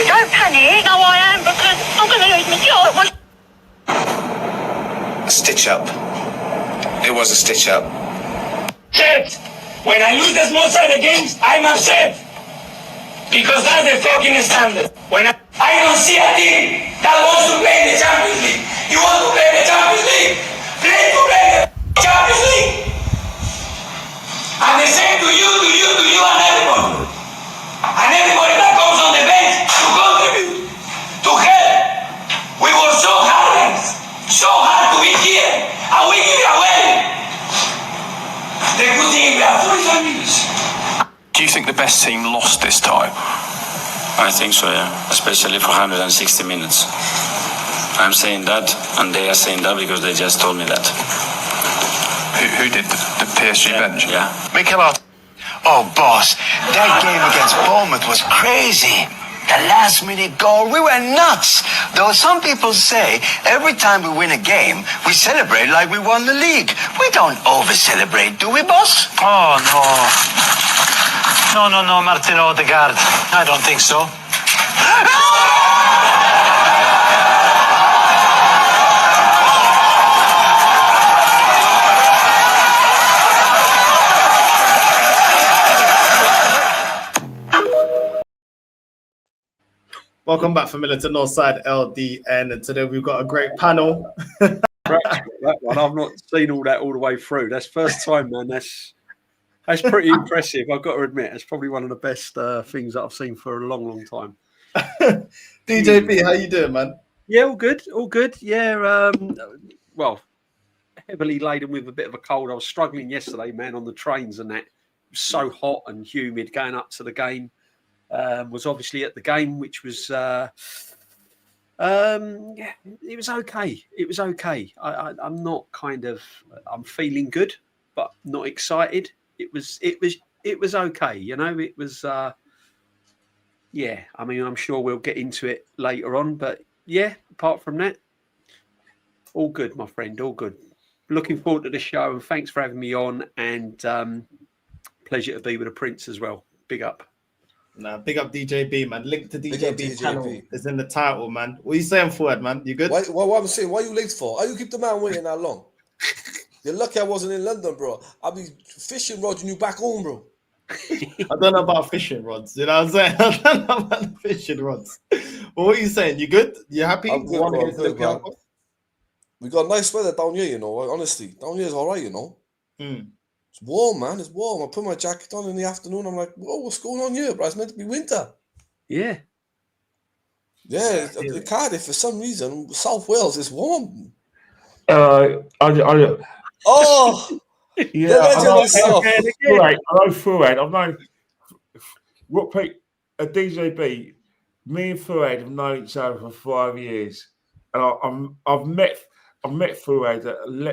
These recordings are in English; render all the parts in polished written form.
Don't panic. No, I am, because I'm going to lose my job. A stitch up. It was a stitch up. Shit! When I lose the small side games, I'm upset. Because that's the fucking standard. When I don't see a team that wants to play the Champions League. You want to play the Champions League? Play the Champions League. And the same to you and everybody. And everybody that comes on the bench to contribute, to help. We were so hard to be here, and we give it away. The good thing, we have 45 minutes. Do you think the best team lost this time? I think so, yeah. Especially for 160 minutes. I'm saying that, and they are saying that because they just told me that. Who did the PSG bench? Yeah. Mikel Arteta. Oh, boss, that game against Bournemouth was crazy. The last-minute goal, we were nuts. Though some people say every time we win a game, we celebrate like we won the league. We don't over-celebrate, do we, boss? Oh, no, Martin Odegaard. I don't think so. Welcome back, familiar to Northside LDN, and today we've got a great panel. That one, I've not seen all that all the way through. That's first time, man. That's pretty impressive. I've got to admit, it's probably one of the best things that I've seen for a long time. DJB, how you doing, man? Yeah, all good. Yeah, well, heavily laden with a bit of a cold. I was struggling yesterday, man, on the trains and that. It was so hot and humid going up to the game. Was obviously at the game, which was yeah, it was okay. It was okay. I'm not I'm feeling good, but not excited. It was okay. You know, it was yeah. I mean, I'm sure we'll get into it later on, but yeah. Apart from that, all good, my friend. All good. Looking forward to the show, and thanks for having me on. And pleasure to be with the Prince as well. Big up. Nah, big up DJB, man. Link to DJB channel is in the title, man. What are you saying, Fuad, man? You good? What I'm saying, why you late for? How you keep the man waiting that long? You're lucky I wasn't in London, bro. I'll be fishing rods and you back home, bro. I don't know about fishing rods. You know what I'm saying? I don't know about the fishing rods. But what are you saying? You good? You happy? I'm good, bro. I'm good, man. We got nice weather down here, you know. Honestly, down here is all right, you know. It's warm, man. It's warm. I put my jacket on in the afternoon. I'm like, whoa, what's going on here, bro? It's meant to be winter. Yeah. Yeah, Cardiff, for some reason, South Wales is warm. Oh, yeah. I know Fuad. I've known what a DJB. Me and Fuad have known each other for 5 years, and I've met Fuad.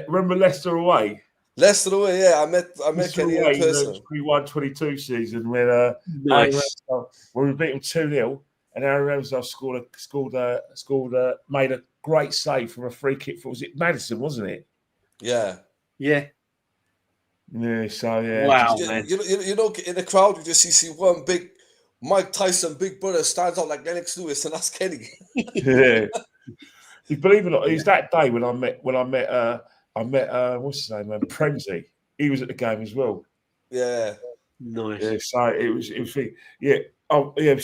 Remember Leicester away? Leicester away, yeah. I met Kenny in person. We won 22 season when we beat them 2-0, and Aaron Ramsdale made a great save from a free kick. Was it Madison, wasn't it? Yeah. Yeah. Yeah. So yeah. Wow, man. You know, in the crowd, you just see one big Mike Tyson, big brother stands out like Lennox Lewis, and that's Kenny. Yeah. You believe it or not? It was that day when I met what's his name, Premsy. He was at the game as well. Yeah. Nice. Yeah, so it was yeah. Oh yeah,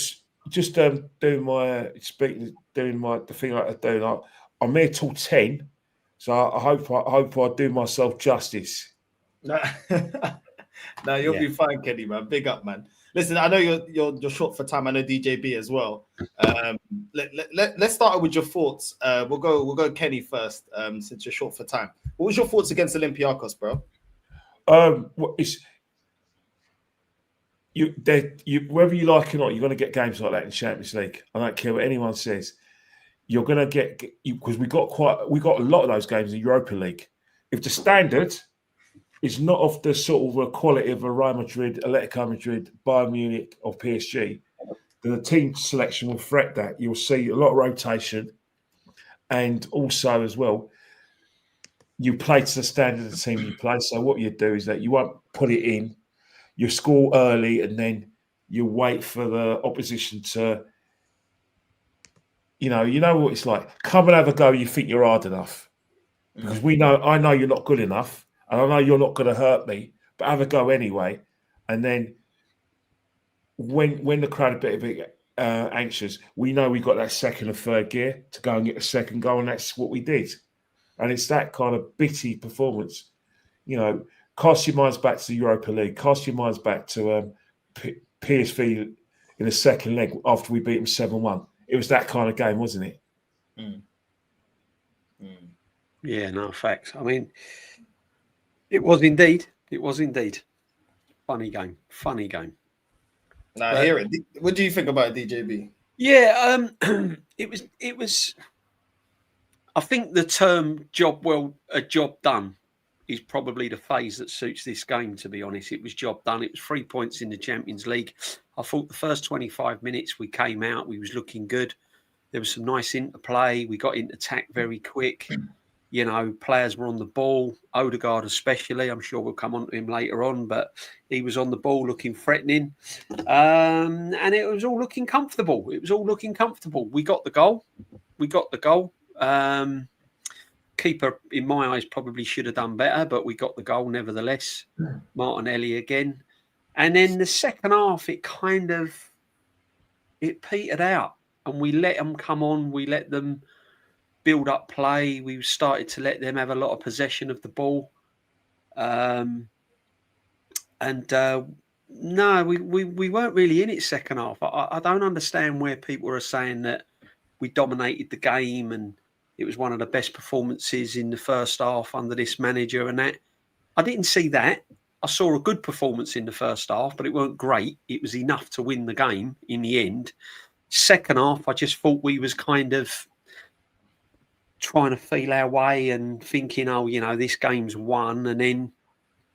just doing my speaking, doing the thing I do. I'm here till 10, so I hope I do myself justice. No, no, you'll be fine, Kenny, man. Big up, man. Listen, I know you're short for time. I know DJB as well. Let's start with your thoughts. We'll go Kenny first, since you're short for time. What was your thoughts against Olympiacos, bro? It's whether you like it or not, you're going to get games like that in Champions League. I don't care what anyone says. You're going to get, because we got a lot of those games in Europa League. If the standard is not of the sort of quality of a Real Madrid, Atletico Madrid, Bayern Munich, or PSG, then the team selection will threat that. You'll see a lot of rotation, and also as well, you play to the standard of the team you play. So what you do is that you won't put it in. You score early, and then you wait for the opposition to, you know what it's like. Come and have a go. You think you're hard enough, because I know you're not good enough, and I know you're not going to hurt me. But have a go anyway. And then when the crowd are a bit anxious, we know we got that second or third gear to go and get the second goal, and that's what we did. And it's that kind of bitty performance, Cast your minds back to the Europa League. Cast your minds back to PSV in the second leg after we beat them 7-1. It was that kind of game, wasn't it? Yeah, no, facts. I mean, it was indeed. It was indeed. Funny game. No, I hear it. What do you think about DJB? Yeah, it was. I think the term job done is probably the phase that suits this game, to be honest. It was job done. It was 3 points in the Champions League. I thought the first 25 minutes we came out, we was looking good. There was some nice interplay. We got into attack very quick. Players were on the ball. Odegaard especially. I'm sure we'll come on to him later on, but he was on the ball looking threatening. And it was all looking comfortable. We got the goal. Keeper, in my eyes, probably should have done better, but we got the goal nevertheless. Martinelli again. And then the second half, it petered out, and we let them come on. We let them build up play. We started to let them have a lot of possession of the ball. No, we weren't really in it second half. I don't understand where people are saying that we dominated the game and it was one of the best performances in the first half under this manager and that. I didn't see that. I saw a good performance in the first half, but it weren't great. It was enough to win the game in the end. Second half, I just thought we was kind of trying to feel our way and thinking, this game's won. And then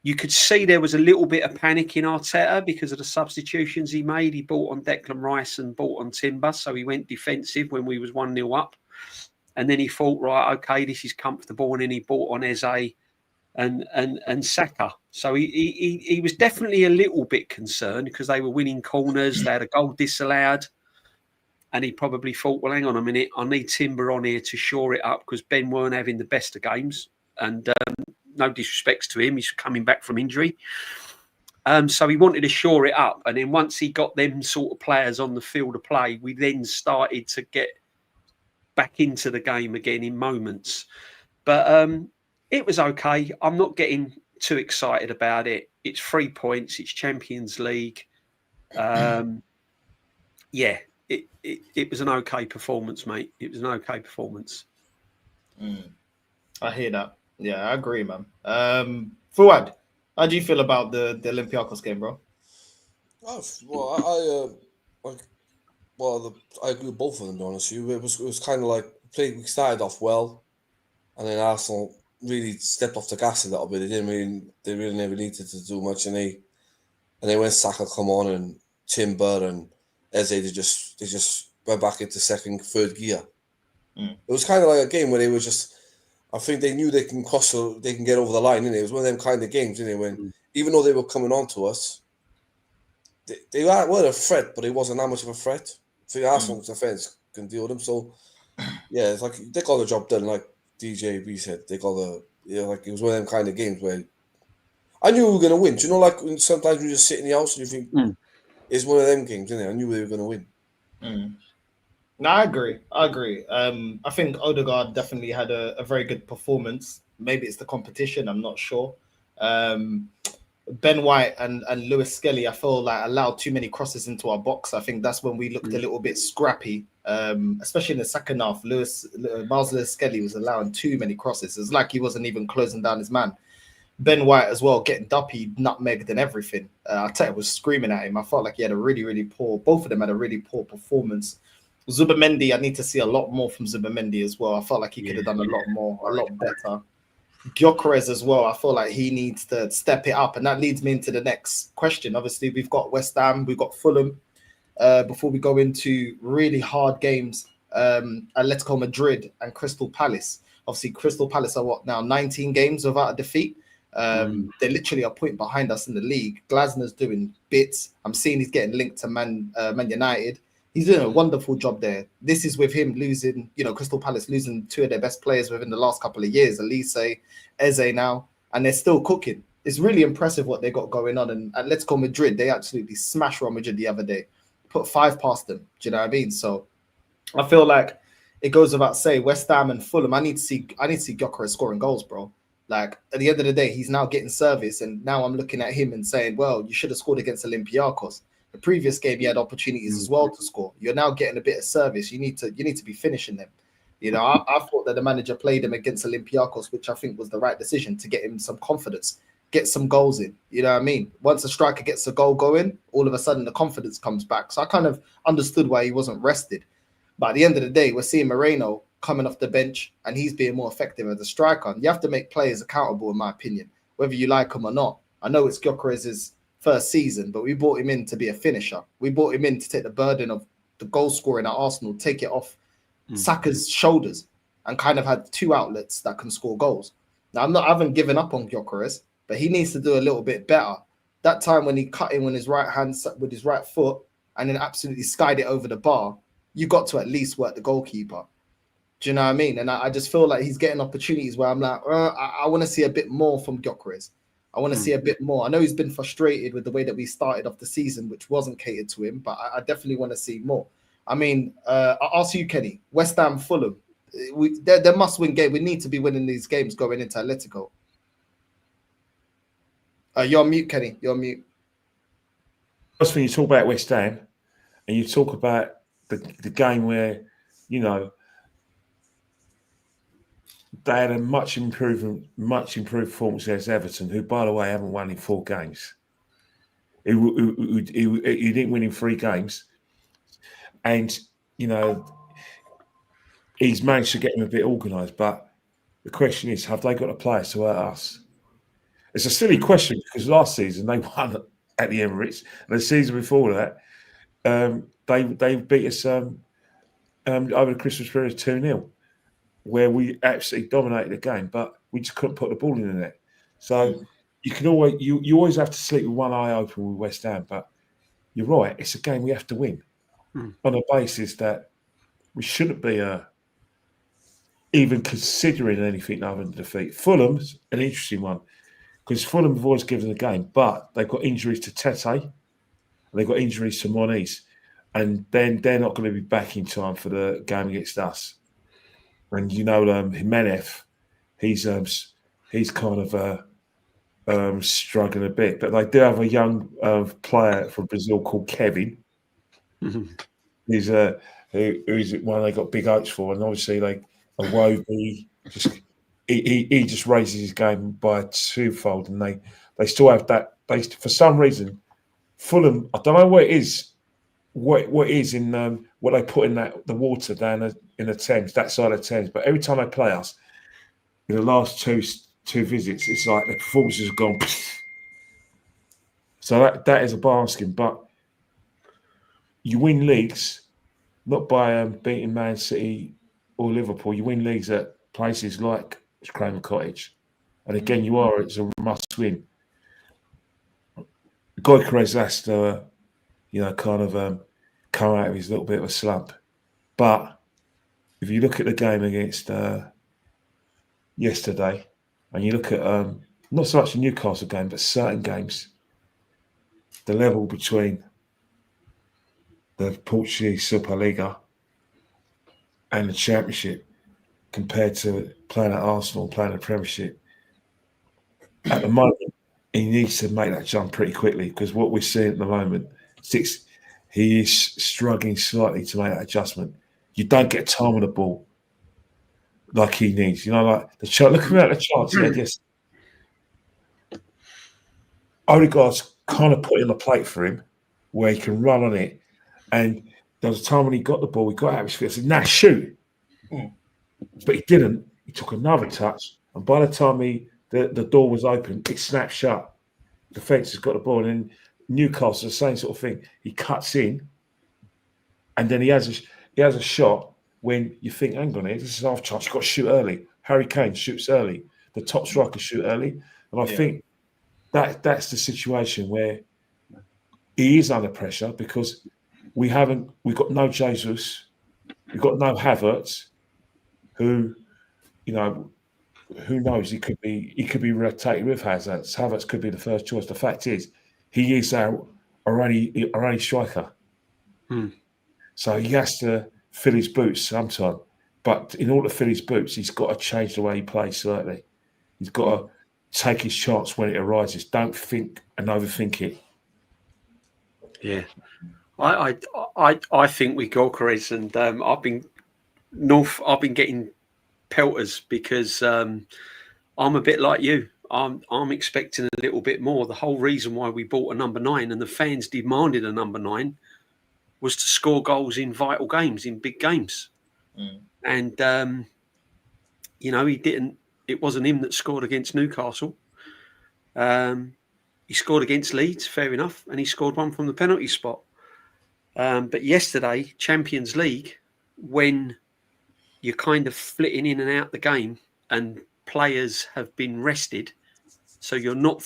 you could see there was a little bit of panic in Arteta because of the substitutions he made. He brought on Declan Rice and brought on Timber, so he went defensive when we was 1-0 up. And then he thought, right, okay, this is comfortable. And then he brought on Eze and Saka. So he was definitely a little bit concerned because they were winning corners. They had a goal disallowed. And he probably thought, well, hang on a minute, I need Timber on here to shore it up because Ben weren't having the best of games. And no disrespects to him, he's coming back from injury. So he wanted to shore it up. And then once he got them sort of players on the field of play, we then started to get back into the game again in moments. But it was okay. I'm not getting too excited about it. It's 3 points. It's Champions League. Yeah, it was an okay performance, mate. It was an okay performance. I hear that. Yeah, I agree, man. Fuad, how do you feel about the Olympiacos game, bro? I agree with both of them, to be honest with you. It was kind of like we started off well, and then Arsenal really stepped off the gas a little bit. They really never needed to do much, and then when Saka come on and Timber and Eze, they just went back into second, third gear. It was kind of like a game where they were just. I think they knew they can get over the line. Innit? It was one of them kind of games, innit? When even though they were coming on to us, they were a threat, but it wasn't that much of a threat. I think Arsenal's defense can deal with them. So yeah, it's like they got the job done. Like DJB said, it was one of them kind of games where I knew we were gonna win. Do you know, like when sometimes you just sit in the house and you think, It's one of them games, isn't it? I knew we were going to win. No, I agree. I think Odegaard definitely had a very good performance. Maybe it's the competition. I'm not sure. Ben White and Lewis Skelly, I feel like allowed too many crosses into our box. I think that's when we looked a little bit scrappy, especially in the second half. Miles Lewis Skelly was allowing too many crosses. It's like he wasn't even closing down his man. Ben White as well, getting duppy, nutmegged and everything. I tell you, I was screaming at him. I felt like he had a really, really poor, both of them had a really poor performance. Zubimendi, I need to see a lot more from Zubimendi as well. I felt like he could have done a lot more, a lot better. Gyökeres as well, I feel like he needs to step it up. And that leads me into the next question. Obviously, we've got West Ham, we've got Fulham. Before we go into really hard games, Atletico Madrid and Crystal Palace. Obviously, Crystal Palace are what now, 19 games without a defeat. They're literally a point behind us in the league. Glasner's doing bits. I'm seeing he's getting linked to Man United. He's doing a wonderful job there. This is with him losing, Crystal Palace losing two of their best players within the last couple of years, Elise, Eze now, and they're still cooking. It's really impressive what they got going on. And Atletico Madrid, they absolutely smashed Real Madrid the other day, put 5 past them. Do you know what I mean? So I feel like it goes without saying, West Ham and Fulham, I need to see Gyökeres scoring goals, bro. Like, at the end of the day, he's now getting service, and now I'm looking at him and saying, well, you should have scored against Olympiacos. The previous game, he had opportunities as well to score. You're now getting a bit of service. You need to be finishing them. I thought that the manager played him against Olympiacos, which I think was the right decision to get him some confidence, get some goals in. You know what I mean? Once a striker gets a goal going, all of a sudden the confidence comes back. So I kind of understood why he wasn't rested. But at the end of the day, we're seeing Moreno coming off the bench, and he's being more effective as a striker. You have to make players accountable, in my opinion, whether you like them or not. I know it's Gyökeres' first season, but we brought him in to be a finisher. We brought him in to take the burden of the goal scoring at Arsenal, take it off Saka's shoulders, and kind of had 2 outlets that can score goals. Now, I haven't given up on Gyökeres, but he needs to do a little bit better. That time when he cut in with his right hand, with his right foot, and then absolutely skied it over the bar, you got to at least work the goalkeeper. Do you know what I mean? And I just feel like he's getting opportunities where I'm like, I want to see a bit more from Gyökeres. I want to see a bit more. I know he's been frustrated with the way that we started off the season, which wasn't catered to him, but I definitely want to see more. I mean, I'll ask you, Kenny, West Ham, Fulham, they're must-win game. We need to be winning these games going into Atletico. You're on mute, Kenny. You're on mute. Just when you talk about West Ham and you talk about the game where, they had a much improved performance against Everton, who, by the way, haven't won in 4 games. He didn't win in 3 games. And, he's managed to get them a bit organised. But the question is, have they got the players to hurt us? It's a silly question because last season they won at the Emirates. And the season before that, they beat us over the Christmas period 2-0. Where we absolutely dominated the game, but we just couldn't put the ball in the net. So you can always you always have to sleep with one eye open with West Ham. But you're right; it's a game we have to win on the basis that we shouldn't be even considering anything other than defeat. Fulham's an interesting one because Fulham have always given the game, but they've got injuries to Tete and they've got injuries to Moniz, and then they're not going to be back in time for the game against us. And Jimenez, he's kind of struggling a bit, but they do have a young player from Brazil called Kevin. Who's one they got big hopes for, and obviously Iwobi he just raises his game by 2-fold, and they still have that. For some reason, Fulham, I don't know what it is. What is in what they put in the water down in the Thames, that side of the Thames. But every time they play us, in the last two visits, it's like the performances have gone. So that is a basket. But you win leagues not by beating Man City or Liverpool. You win leagues at places like Craven Cottage, and again, it's a must-win. Gyökeres has to, kind of come out of his little bit of a slump. But if you look at the game against yesterday, and you look at not so much the Newcastle game, but certain games, the level between the Portuguese Superliga and the Championship compared to playing at Arsenal, playing the Premiership. At the moment, he needs to make that jump pretty quickly because what we're seeing at the moment, he is struggling slightly to make that adjustment. You don't get time on the ball like he needs. You know, like the chance. Looking at the chance he had yesterday. Odegaard's kind of put in the plate for him where he can run on it. And there was a time when he got the ball, he got out of his feet. I said, nah, shoot. But he didn't. He took another touch. And by the time the door was open, it snapped shut. The defence has got the ball. And then Newcastle, the same sort of thing. He cuts in. And then he has a shot when you think, hang on here, this is half chance. You've got to shoot early. Harry Kane shoots early. The top strikers shoot early. And I think that's the situation where he is under pressure because we've got no Jesus, we've got no Havertz, who, you know, who knows, he could be rotated with Havertz. Havertz could be the first choice. The fact is, he is our only striker. So he has to fill his boots sometime. But in order to fill his boots, he's got to change the way he plays slightly. He's got to take his chance when it arises. Don't think and overthink it. Yeah, I think with Gyökeres, and I've been getting pelters because I'm a bit like you. I'm expecting a little bit more. The whole reason why we bought a number 9 and the fans demanded a number 9 was to score goals in vital games, in big games. And you know, he didn't. It wasn't him that scored against Newcastle. He scored against Leeds, fair enough, and he scored one from the penalty spot. But yesterday, Champions League, when you're kind of flitting in and out the game and players have been rested, so you're not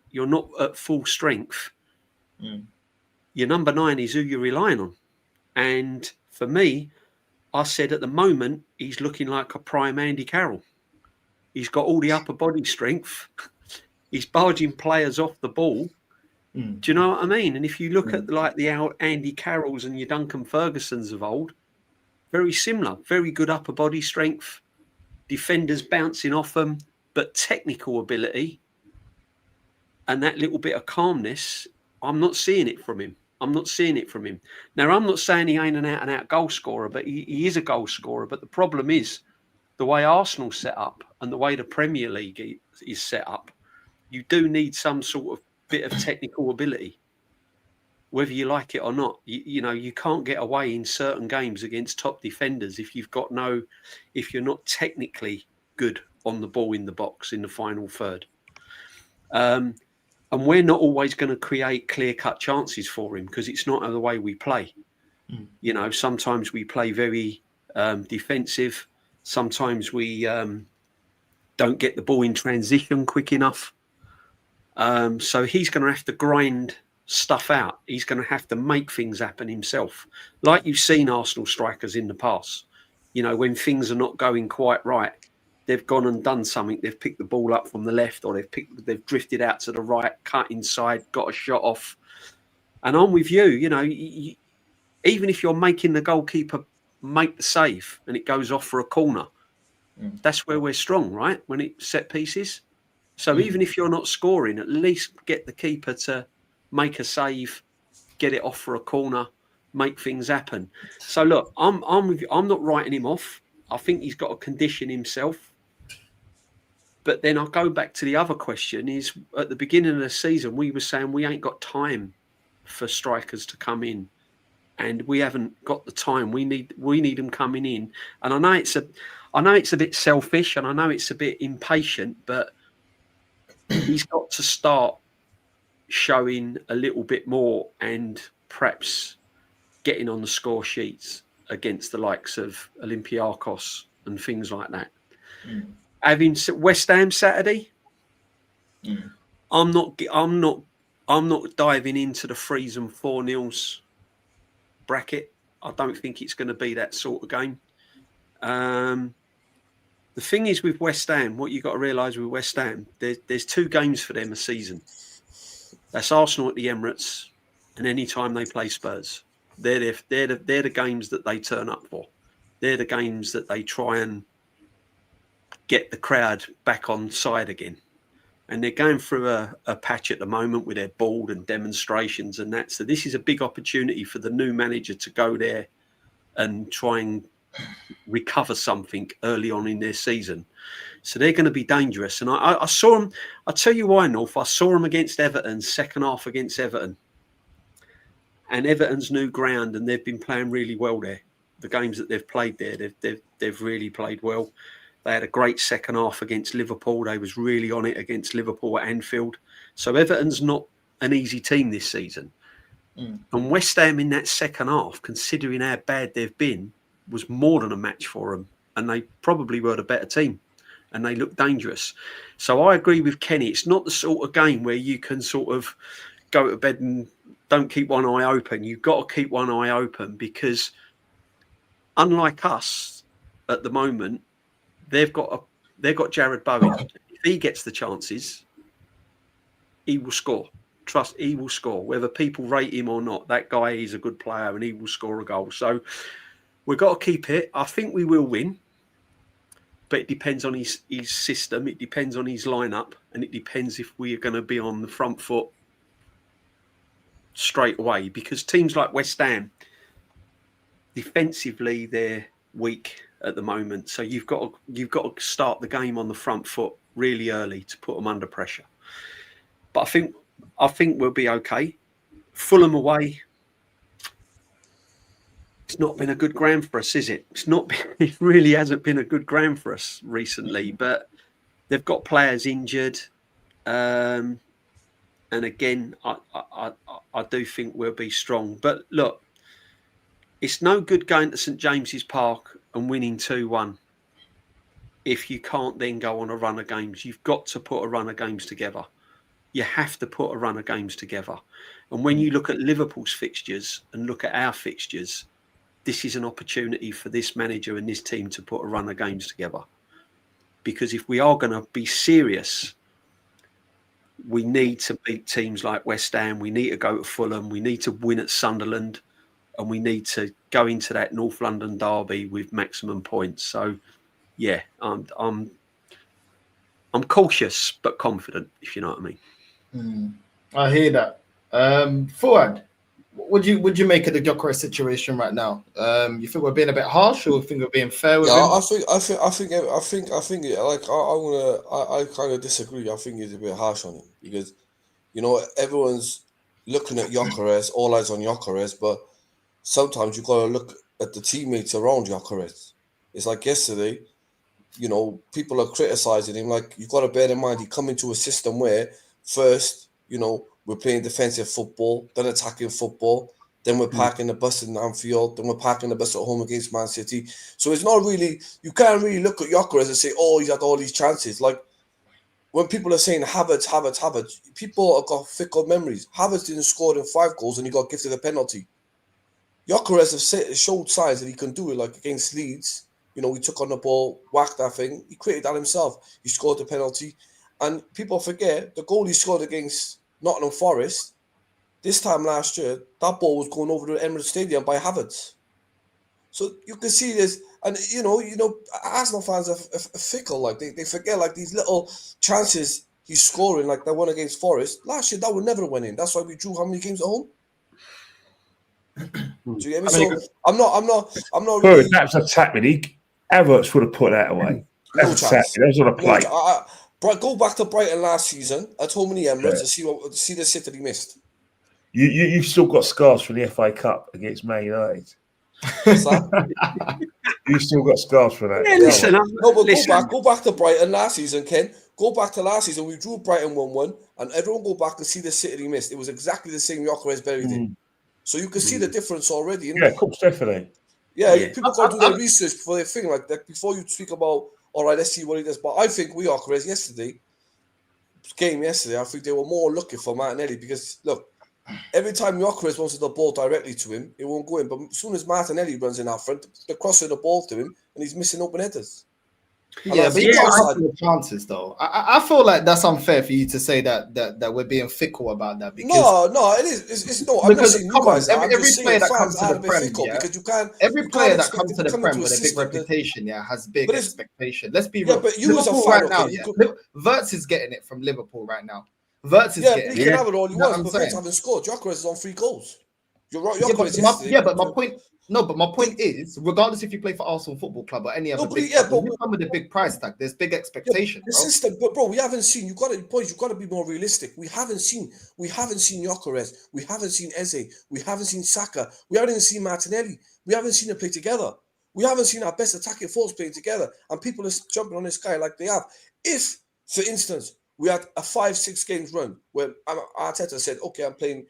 you're not at full strength, your number 9 is who you're relying on. And for me, I said at the moment, he's looking like a prime Andy Carroll. He's got all the upper body strength. He's barging players off the ball. Do you know what I mean? And if you look at like the Andy Carrolls and your Duncan Fergusons of old, very similar, very good upper body strength, defenders bouncing off them, but technical ability and that little bit of calmness, I'm not seeing it from him. Now, I'm not saying he ain't an out-and-out goal scorer, but he is a goal scorer. But the problem is the way Arsenal's set up and the way the Premier League is set up, you do need some sort of bit of technical ability, whether you like it or not. You know, you can't get away in certain games against top defenders if you're not technically good on the ball in the box in the final third. And we're not always going to create clear-cut chances for him because it's not the way we play. You know, sometimes we play very defensive. Sometimes we don't get the ball in transition quick enough. So he's going to have to grind stuff out. He's going to have to make things happen himself. Like you've seen Arsenal strikers in the past. You know, when things are not going quite right, they've gone and done something. They've picked the ball up from the left, or they've drifted out to the right, cut inside, got a shot off. And I'm with you. You know, even if you're making the goalkeeper make the save and it goes off for a corner, that's where we're strong, right? When it's set pieces. So even if you're not scoring, at least get the keeper to make a save, get it off for a corner, make things happen. So look, I'm with you. I'm not writing him off. I think he's got to condition himself. But then I'll go back to the other question is at the beginning of the season, we were saying we ain't got time for strikers to come in and we haven't got the time. We need them coming in. And I know it's a bit selfish and I know it's a bit impatient, but he's got to start showing a little bit more and perhaps getting on the score sheets against the likes of Olympiacos and things like that. Having West Ham Saturday, I'm not diving into the 3s and 4-0 bracket. I don't think it's going to be that sort of game. The thing is with West Ham, what you've got to realise with West Ham, there's 2 games for them a season. That's Arsenal at the Emirates and any time they play Spurs. They're the games that they turn up for. They're the games that they try and get the crowd back on side again. And they're going through a patch at the moment with their board and demonstrations and that. So this is a big opportunity for the new manager to go there and try and recover something early on in their season. So they're going to be dangerous. And I saw them, I'll tell you why, North, I saw them against Everton, second half against Everton. And Everton's new ground, and they've been playing really well there. The games that they've played there, they've really played well. They had a great second half against Liverpool. They was really on it against Liverpool at Anfield. So Everton's not an easy team this season. And West Ham in that second half, considering how bad they've been, was more than a match for them. And they probably were the better team. And they looked dangerous. So I agree with Kenny. It's not the sort of game where you can sort of go to bed and don't keep one eye open. You've got to keep one eye open because unlike us at the moment, they've got Jared Bowen. If he gets the chances, he will score. Trust, he will score. Whether people rate him or not, that guy is a good player and he will score a goal. So we've got to keep it. I think we will win. But it depends on his system. It depends on his lineup. And it depends if we are going to be on the front foot straight away. Because teams like West Ham, defensively, they're weak at the moment. So you've got to start the game on the front foot really early to put them under pressure. But I think we'll be okay. Fulham away. It's not been a good ground for us, is it? It really hasn't been a good ground for us recently. But they've got players injured, and again, I do think we'll be strong. But look, it's no good going to St James's Park and winning 2-1 if you can't then go on a run of games. You've got to put a run of games together. You have to put a run of games together. And when you look at Liverpool's fixtures and look at our fixtures, this is an opportunity for this manager and this team to put a run of games together. Because if we are going to be serious, we need to beat teams like West Ham. We need to go to Fulham. We need to win at Sunderland. And we need to go into that North London derby with maximum points. So, yeah, I'm cautious but confident, if you know what I mean. I hear that. Fuad, would you make of the Gyökeres situation right now? You think we're being a bit harsh, or you think we're being fair with him? I kind of disagree. I think it's a bit harsh on him because, everyone's looking at Gyökeres, all eyes on Gyökeres, but sometimes you got to look at the teammates around Gyökeres. It's like yesterday, people are criticizing him. Like, you've got to bear in mind, he come into a system where first, we're playing defensive football, then attacking football, then we're parking the bus in Anfield, then we're parking the bus at home against Man City. So it's not really, you can't really look at Gyökeres and say, oh, he's had all these chances. Like, when people are saying Havertz, people have got fickle memories. Havertz didn't score in 5 goals and he got gifted a penalty. Gyökeres has showed signs that he can do it, like against Leeds. He took on the ball, whacked that thing. He created that himself. He scored the penalty. And people forget, the goal he scored against Nottingham Forest, this time last year, that ball was going over to Emirates Stadium by Havertz. So you can see this, and Arsenal fans are fickle. Like they forget, like these little chances he's scoring, like the one against Forest last year, that would never win in. That's why we drew how many games at home? Do you get me? So I'm not really. That's a tactic. Havertz would have put that away. That's a tactic. That's not a play. Go back to Brighton last season at home in the Emirates and see the sit that he missed. You've still got scars from the FA Cup against Man United. What's that? You've still got scars for that. Yeah, listen, go back to Brighton last season, Ken. Go back to last season. We drew Brighton 1-1, and everyone go back and see the sit that he missed. It was exactly the same Gyökeres buried in. So you can see the difference already. Yeah, of course, definitely. Yeah, people got to do their research before they think like that. Before you speak about, all right, let's see what he does. But I think Gyökeres yesterday, I think they were more looking for Martinelli because, look, every time Gyökeres wants the ball directly to him, it won't go in. But as soon as Martinelli runs in out front, they're crossing the ball to him and he's missing open headers. Yeah, but you think can't outside. have the chances though. I feel like that's unfair for you to say that we're being fickle about that because No, it is. It's no. I'm not saying you come on, guys are. I'm every just player saying that fans comes to are the a bit Prem, fickle yeah, because every you can't player that expect comes them to to the come Prem into a with a big system that. reputation, yeah, has big But it's expectation. Let's be yeah, real. but you as a Liverpool fan, right now, okay, you yeah, could. Wirtz is getting it from Liverpool right now. Wirtz is Yeah, but getting he it. can have it all he You know what wants. I'm But Vince saying? haven't scored. Gyökeres is on 3 goals. You're right. Yeah, Gyökeres yesterday. but my point. No, but my point is, regardless if you play for Arsenal Football Club or any No, other but big yeah, club, but when you come with a big price tag, there's big yeah, expectation, the bro. system. But bro, we haven't seen. You got to boys. You got to be more realistic. We haven't seen. We haven't seen Gyökeres. We haven't seen Eze. We haven't seen Saka. We haven't even seen Martinelli. We haven't seen them play together. We haven't seen our best attacking forwards playing together, and people are jumping on this guy like they have. If, for instance, we had a 5-6 games run where Arteta said, "Okay, I'm playing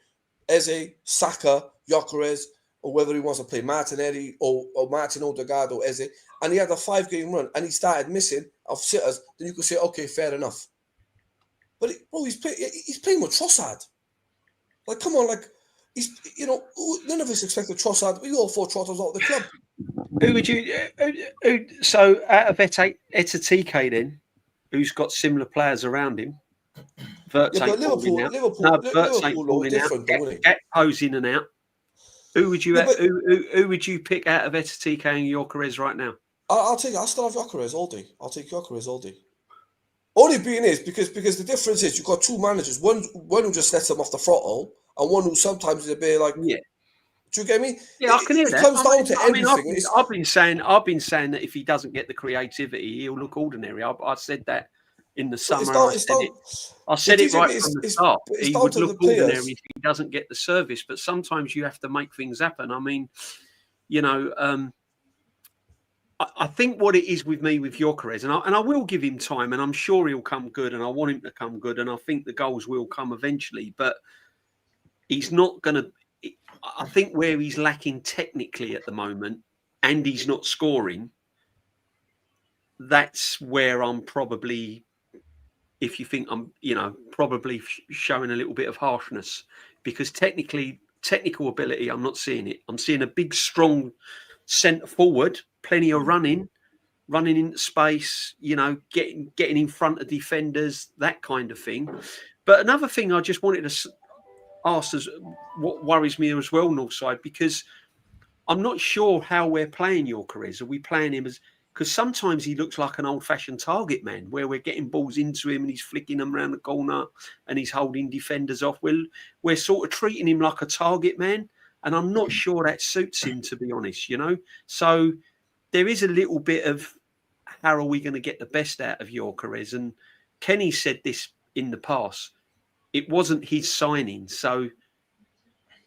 Eze, Saka, Gyökeres, or whether he wants to play Martinelli or Martin Odegaard or Eze," and he had a 5-game run and he started missing of sitters, then you could say, okay, fair enough. But he's playing with Trossard. Like, come on, like none of us expected Trossard. We all thought Trossard was out of the club. Who would you? So out of Etatike then, who's got similar players around him? Wirtz Yeah, but ain't falling out. Liverpool, No, Wirtz ain't Liverpool are falling out. different, though, isn't it? Gakpo's in and out. Who would you? Yeah, but Who would you pick out of Etatike and Gyökeres right now? I'll still have Gyökeres all day. I'll take Gyökeres all day. Only being is because the difference is you've got 2 managers. One who just lets them off the throttle, and one who sometimes is a bit like, yeah. Do you get me? Yeah, I can hear it that. comes down to everything. I've been saying that if he doesn't get the creativity, he'll look ordinary. I said that in the summer. I said it right from the start. He would look ordinary if he doesn't get the service. But sometimes you have to make things happen. I mean, I think what it is with me with Gyökeres, and I will give him time, and I'm sure he'll come good, and I want him to come good, and I think the goals will come eventually. But he's not going to. I think where he's lacking technically at the moment, and he's not scoring, that's where I'm probably, if you think I'm, probably showing a little bit of harshness, because technical ability, I'm not seeing it. I'm seeing a big, strong centre forward, plenty of running into space, getting in front of defenders, that kind of thing. But another thing I just wanted to ask is what worries me as well, Northside, because I'm not sure how we're playing Gyökeres. Are we playing him as, because sometimes he looks like an old-fashioned target man, where we're getting balls into him and he's flicking them around the corner and he's holding defenders off. We're sort of treating him like a target man, and I'm not sure that suits him, to be honest. So there is a little bit of how are we going to get the best out of Gyökeres? And Kenny said this in the past. It wasn't his signing, so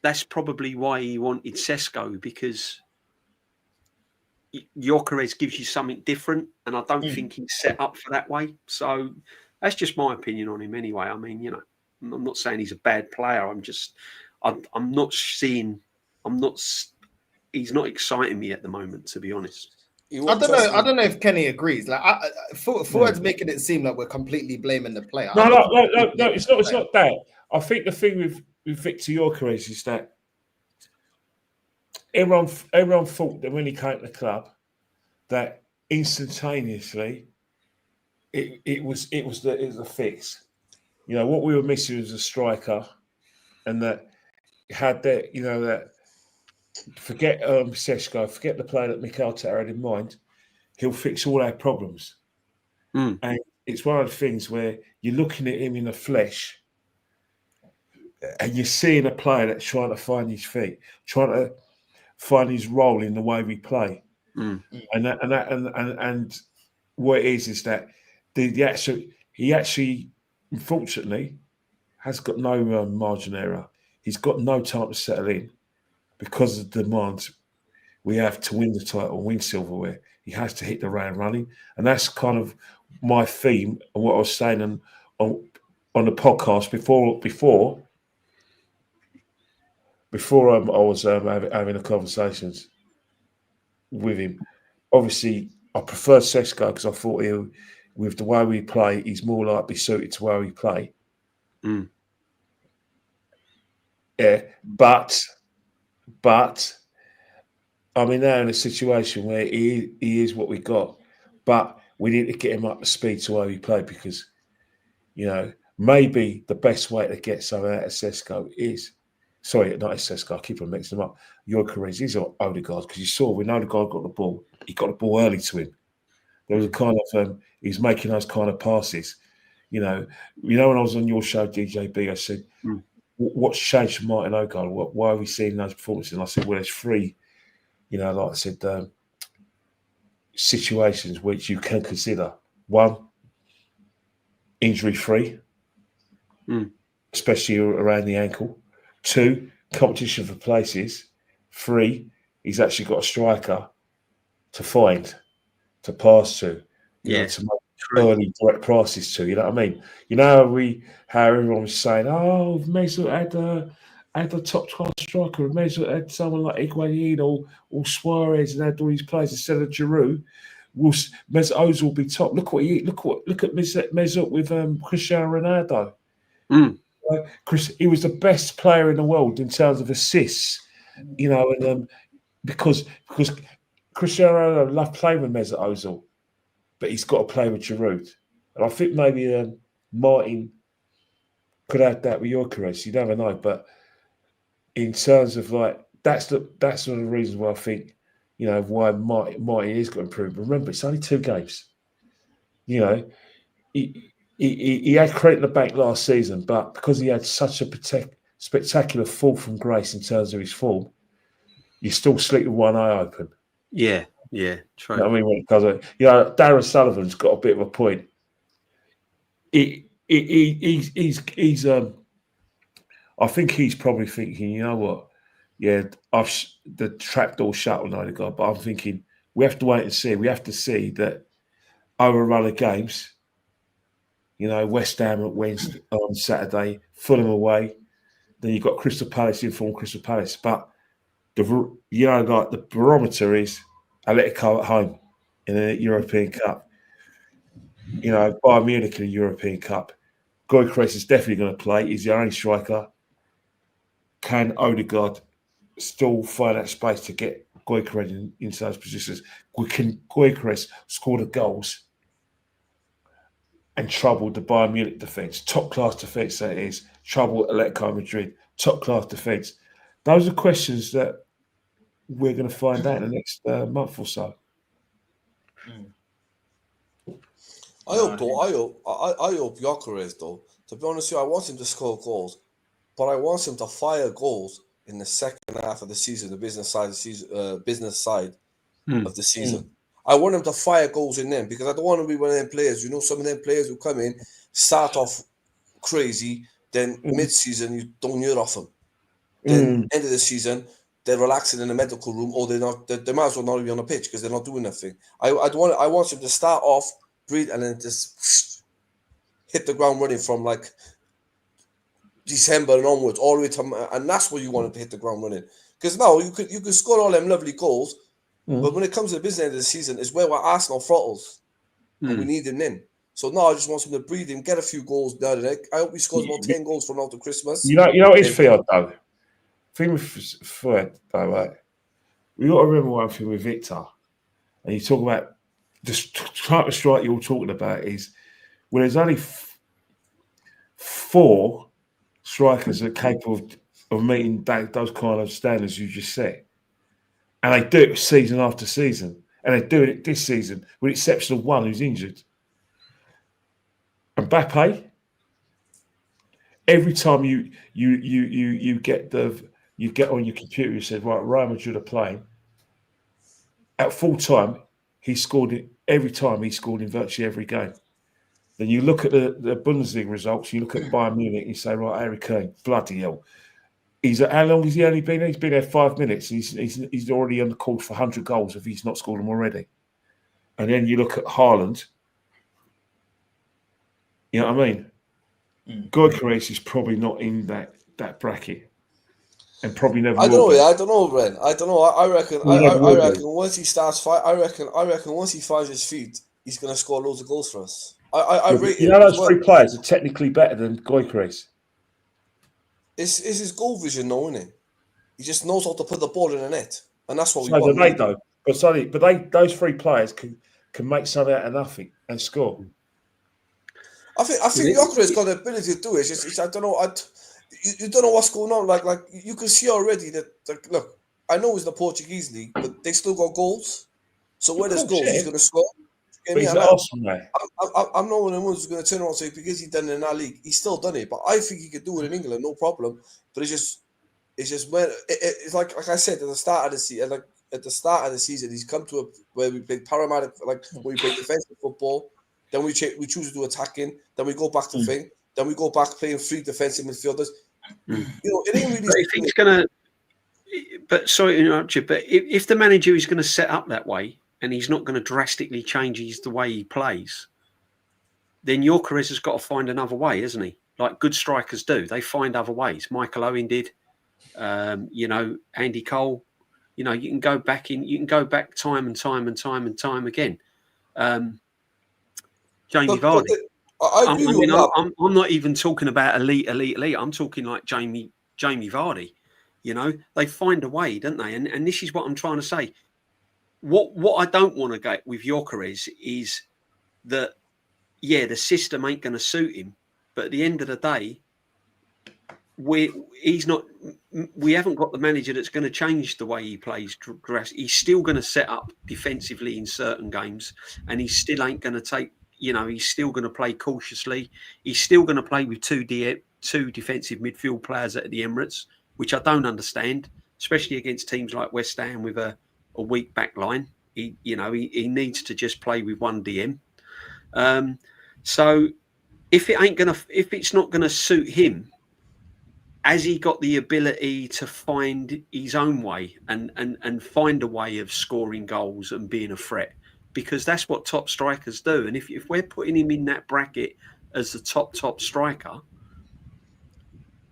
that's probably why he wanted Sesko, because Gyökeres gives you something different, and I don't think he's set up for that way. So that's just my opinion on him anyway. I mean, I'm not saying he's a bad player. I'm not seeing, he's not exciting me at the moment, to be honest. I don't know if Kenny agrees. Like, Fuad's making it seem like we're completely blaming the player. No, it's not. It's not that. I think the thing with Victor Gyökeres is that everyone thought that when he came to the club, that instantaneously it was the fix. What we were missing was a striker, and that had that that. Forget Sesko, forget the player that Mikel Arteta had in mind. He'll fix all our problems. And it's one of the things where you're looking at him in the flesh and you're seeing a player that's trying to find his feet, trying to find his role in the way we play. And what it is that he actually, unfortunately, has got no margin error. He's got no time to settle in. Because of the demands we have to win the title, win silverware, he has to hit the ground running, and that's kind of my theme and what I was saying on the podcast before I was having the conversations with him. Obviously, I prefer Sesko because I thought with the way we play, he's more likely suited to where we play. Yeah, but I'm in now in a situation where he is what we got. But we need to get him up to speed to where he played because, you know, maybe the best way to get something out of Sesko is, sorry, not Sesko, I keep on mixing them up. Gyökeres is Odegaard because you saw when Odegaard got the ball, he got the ball early to him. There was a kind of he's making those kind of passes. You know, when I was on your show, DJB, I said, "What's changed for Martin Odegaard? Why are we seeing those performances?" And I said, "Well, there's three, you know, like I said, situations which you can consider. One, injury-free, especially around the ankle. Two, competition for places. Three, he's actually got a striker to find, to pass to, to make early direct passes to. You know what I mean? You know how everyone was saying, "Oh, Mesut had a top class striker. Mesut had someone like Higuain or Suarez and had all these players instead of Giroud. Mesut Ozil will be top. Look at Mesut with Cristiano Ronaldo. He was the best player in the world in terms of assists. You know, and because Cristiano Ronaldo loved playing with Mesut Ozil, but he's got to play with Giroud. And I think maybe Martin could have that with Gyökeres. You never know, but in terms of like that's one of the reasons why I think, you know, why Martin is going to improve. Remember, it's only 2 games. You know, he had credit in the bank last season, but because he had such a spectacular fall from grace in terms of his form, you still sleep with one eye open. Yeah, true. You know what I mean? When it comes, you know, Darren Sullivan's got a bit of a point. He's I think he's probably thinking, you know what? Yeah, the trapdoor shut on Odegaard, but I'm thinking we have to wait and see. We have to see that over a run of games, you know, West Ham at Wednesday on Saturday, Fulham away, then you've got Crystal Palace in form, Crystal Palace. But the barometer is Atletico at home in the European Cup. You know, Bayern Munich in the European Cup. Gyökeres is definitely going to play. He's the only striker. Can Odegaard still find that space to get Gyökeres into those positions? Can Gyökeres score the goals and trouble the Bayern Munich defence? Top-class defence that is. Trouble Atletico Madrid. Top-class defence. Those are questions that we're going to find out in the next month or so. I hope Gyökeres, though, to be honest with you, I want him to score goals, but I want him to fire goals in the second half of the season, the business side of the season. I want him to fire goals in them because I don't want to be one of them players. You know, some of them players who come in, start off crazy, then mid-season you don't hear off them. Then end of the season, they're relaxing in the medical room, or they might as well not be on the pitch because they're not doing nothing. I want him to start off, breathe, and then just hit the ground running from like December and onwards, all the way to, and that's where you want him to hit the ground running. Because now you could score all them lovely goals, but when it comes to the business end of the season, is where we're Arsenal throttles, and we need him in. So now I just want him to breathe him, get a few goals down there. I hope he scores about 10 goals from now to Christmas. You know what is fair though. Thing with Fred though, right? We got to remember one thing with Victor, and you talk about the type of strike you're talking about is when there's only 4 strikers that are capable of meeting those kind of standards you just set, and they do it season after season, and they're doing it this season, with the exception of one who's injured. Mbappe, every time you get on your computer, you said, right, Real Madrid are playing. At full time, he scored it every time. He scored in virtually every game. Then you look at the Bundesliga results. You look at Bayern Munich. And you say, right, Harry Kane, bloody hell. How long has he only been there? He's been there 5 minutes. He's already on the course for 100 goals if he's not scored them already. And then you look at Haaland. You know what I mean? Gyökeres is probably not in that bracket. And probably never. I don't know, Ren. I don't know. I reckon once he starts I reckon once he finds his feet, he's going to score loads of goals for us. I rate him. Those 3 players are technically better than Gyökeres. It's his goal vision, though, isn't it? He just knows how to put the ball in the net, and that's what we want. Those 3 players can can make something out of nothing and score. I think Gyökeres got the ability to do it. It's I don't know. You don't know what's going on. Like you can see already that. Like, look, I know it's the Portuguese league, but they still got goals. So where there's goals, he's going to score. But he's awesome, mate. I'm not one of the ones who's going to turn around and say because he's done it in our league, he's still done it. But I think he could do it in England, no problem. But it's just when it's like I said at the start of the season, he's come to where we played paramedic, like when we played defensive football. Then we choose to do attacking. Then we go back to thing. Then we go back playing 3 defensive midfielders. You know, it ain't really. But if he's gonna, but sorry to interrupt you, but if the manager is going to set up that way and he's not going to drastically change the way he plays, then Gyökeres has got to find another way, isn't he? Like good strikers do. They find other ways. Michael Owen did. You know, Andy Cole. You know, you can go back time and time again. Jamie Vardy. I'm not even talking about elite. I'm talking like Jamie Vardy. You know, they find a way, don't they? And this is what I'm trying to say. What I don't want to get with Gyökeres is that, yeah, the system ain't going to suit him. But at the end of the day, we haven't got the manager that's going to change the way he plays. He's still going to set up defensively in certain games, and he still ain't going to take. You know, he's still going to play cautiously. He's still going to play with two defensive midfield players at the Emirates, which I don't understand, especially against teams like West Ham with a weak back line. He needs to just play with one DM. So if it's not going to suit him, has he got the ability to find his own way and find a way of scoring goals and being a threat? Because that's what top strikers do. And if we're putting him in that bracket as the top striker,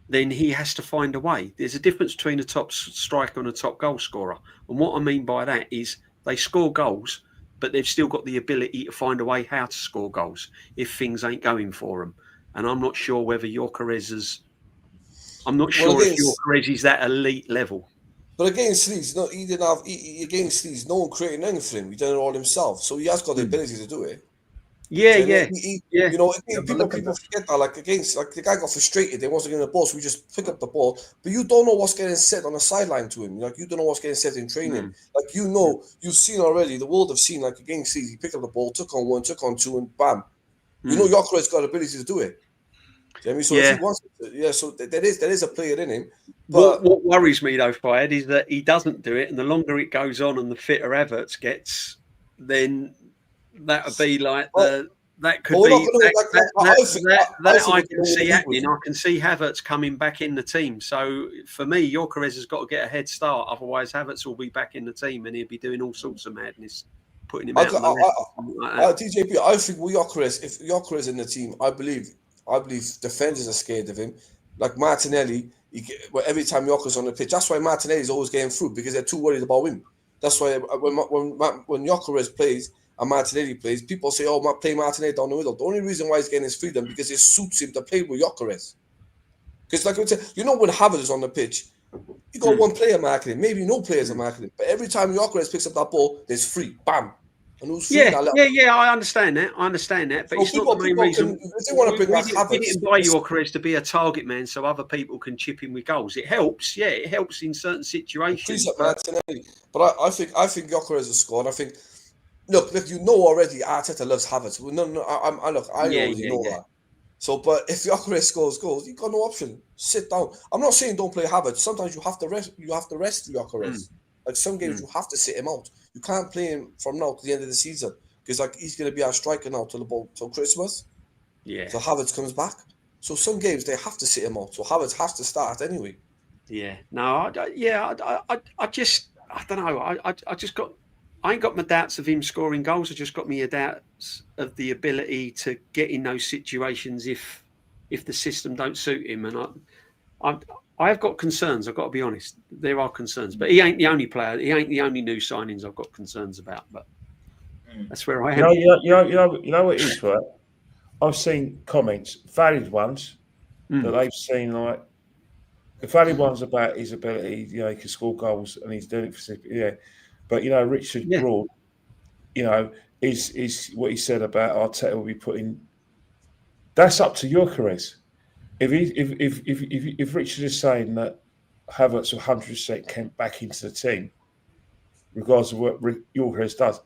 then he has to find a way. There's a difference between a top striker and a top goal scorer. And what I mean by that is they score goals, but they've still got the ability to find a way how to score goals if things ain't going for them. And I'm not sure whether Gyökeres is that elite level. But against Leeds, no one created anything for him. He done it all himself, so he has got the ability to do it. Yeah. You know, people forget that. Like the guy got frustrated. They wasn't getting the ball, so we just pick up the ball. But you don't know what's getting said on the sideline to him. Like you don't know what's getting said in training. Like you've seen already. The world have seen. Like against Leeds, he picked up the ball, took on 1, took on 2, and bam. You know, Gyökeres got the ability to do it. You know what I mean? So if he wants to, so there is a player in him. But what worries me though, Fayed, is that he doesn't do it, and the longer it goes on, and the fitter Havertz gets, then that would be like that could be that I can see happening. I can see Havertz coming back in the team. So for me, Gyökeres has got to get a head start. Otherwise, Havertz will be back in the team, and he'll be doing all sorts of madness, putting him out. DJB, I think with Gyökeres, if Gyökeres in the team, I believe defenders are scared of him. Like Martinelli, every time Gyökeres on the pitch, that's why Martinelli is always getting through because they're too worried about him. That's why when Gyökeres plays and Martinelli plays, people say, "Oh, play Martinelli down the middle." The only reason why he's getting his freedom because it suits him to play with Gyökeres. Because, like I said, when Havertz is on the pitch, you got one player marking him, maybe no players are marking him, but every time Gyökeres picks up that ball, there's free, bam. I understand that. But it's not the main reason. They want to bring back Havertz. We didn't buy Gyökeres to be a target man so other people can chip in with goals. It helps, it helps in certain situations. But I think Gyökeres has scored. I think, look, you know already Arteta loves Havertz. I already know that. So, but if Gyökeres scores goals, you've got no option. Sit down. I'm not saying don't play Havertz. Sometimes you have to rest. You have to rest Gyökeres. Like some games, you have to sit him out. You can't play him from now to the end of the season because he's going to be our striker now till Christmas. Yeah. So Havertz comes back. So some games they have to sit him out. So Havertz has to start anyway. Yeah. No. I just don't know. I ain't got my doubts of him scoring goals. I just got me doubts of the ability to get in those situations if the system don't suit him. And I've got concerns. I've got to be honest. There are concerns, but he ain't the only player. He ain't the only new signings I've got concerns about. But that's where I am. You know what it is, right? I've seen comments, valid ones, that they've seen like the valid ones about his ability. He can score goals and he's doing it for. But Richard Broad, is what he said about Arteta will be putting. That's up to Gyökeres. If Richard is saying that Havertz 100% came back into the team, regardless of what Gyökeres does,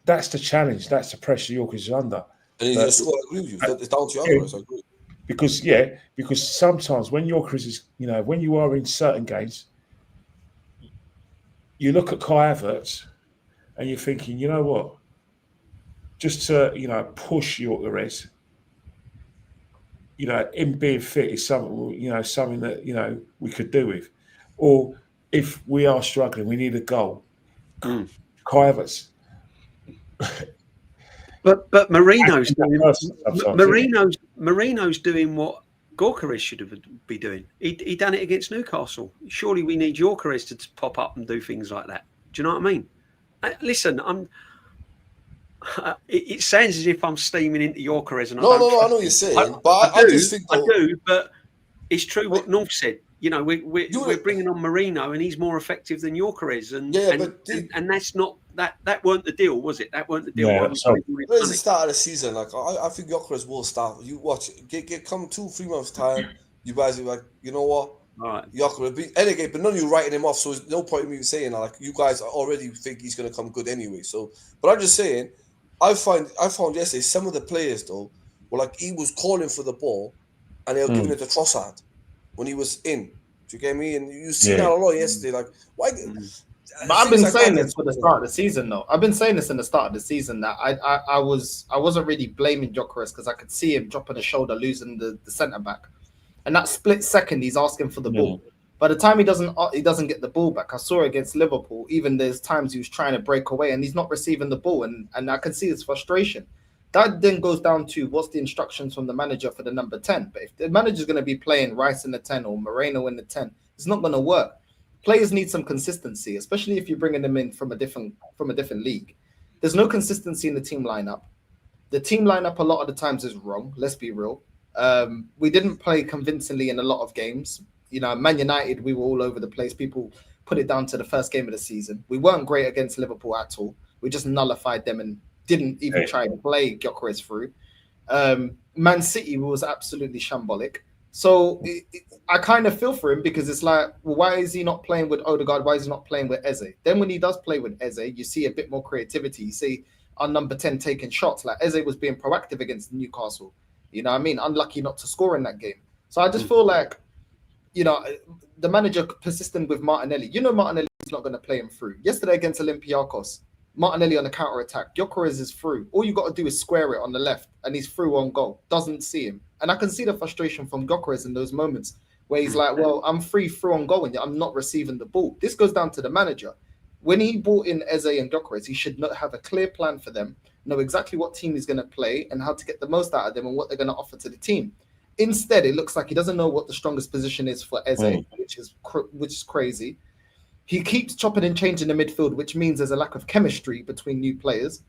that's the challenge. That's the pressure Gyökeres is under. And he's going to score. I agree with you. It's down to Gyökeres. I agree. Because sometimes when Gyökeres is, when you are in certain games, you look at Kai Havertz and you're thinking, you know what, just to push Gyökeres, him being fit is something something that we could do with, or if we are struggling, we need a goal. Kai Havertz. But Marino's doing what Gyökeres should be doing. He done it against Newcastle. Surely we need Gyökeres to pop up and do things like that. Do you know what I mean? Listen, it sounds as if I'm steaming into Gyökeres, and I know what you're saying, but I just think I do. But it's true what North said. We're bringing on Marino, and he's more effective than Gyökeres, and that's not that weren't the deal, was it? That weren't the deal. But it's the start of the season. Like I think Gyökeres will start. You watch, come 2-3 months time. You guys are like, you know what? All right. Gyökeres be anyway, but none of you writing him off. So there's no point in me saying that. Like you guys already think he's going to come good anyway. So, but I'm just saying, I found yesterday some of the players though were like he was calling for the ball, and they were giving it to Trossard when he was in. Do you get me? And you see that a lot yesterday. Like why? But I've been saying this for the start of the season, though. I've been saying this in the start of the season that I wasn't really blaming Gyökeres because I could see him dropping the shoulder, losing the centre back, and that split second he's asking for the ball. By the time he doesn't get the ball back, I saw it against Liverpool. Even there's times he was trying to break away and he's not receiving the ball, and I can see his frustration. That then goes down to what's the instructions from the manager for the number 10. But if the manager's going to be playing Rice in the 10 or Moreno in the 10, it's not going to work. Players need some consistency, especially if you're bringing them in from a different league. There's no consistency in the team lineup. The team lineup a lot of the times is wrong. Let's be real. We didn't play convincingly in a lot of games. Man United, we were all over the place. People put it down to the first game of the season. We weren't great against Liverpool at all. We just nullified them and didn't even try to play Gyökeres through. Man City was absolutely shambolic. So I kind of feel for him because it's like, well, why is he not playing with Odegaard? Why is he not playing with Eze? Then when he does play with Eze, you see a bit more creativity. You see our number 10 taking shots. Like Eze was being proactive against Newcastle. You know what I mean? Unlucky not to score in that game. So I just feel like, the manager persistent with Martinelli. Martinelli is not going to play him through. Yesterday against Olympiacos, Martinelli on the counter-attack. Gyökeres is through. All you got to do is square it on the left, and he's through on goal. Doesn't see him. And I can see the frustration from Gyökeres in those moments where he's like, well, I'm free through on goal, and I'm not receiving the ball. This goes down to the manager. When he brought in Eze and Gyökeres, he should not have a clear plan for them, know exactly what team he's going to play and how to get the most out of them and what they're going to offer to the team. Instead, it looks like he doesn't know what the strongest position is for Eze, which is crazy. He keeps chopping and changing the midfield, which means there's a lack of chemistry between new players.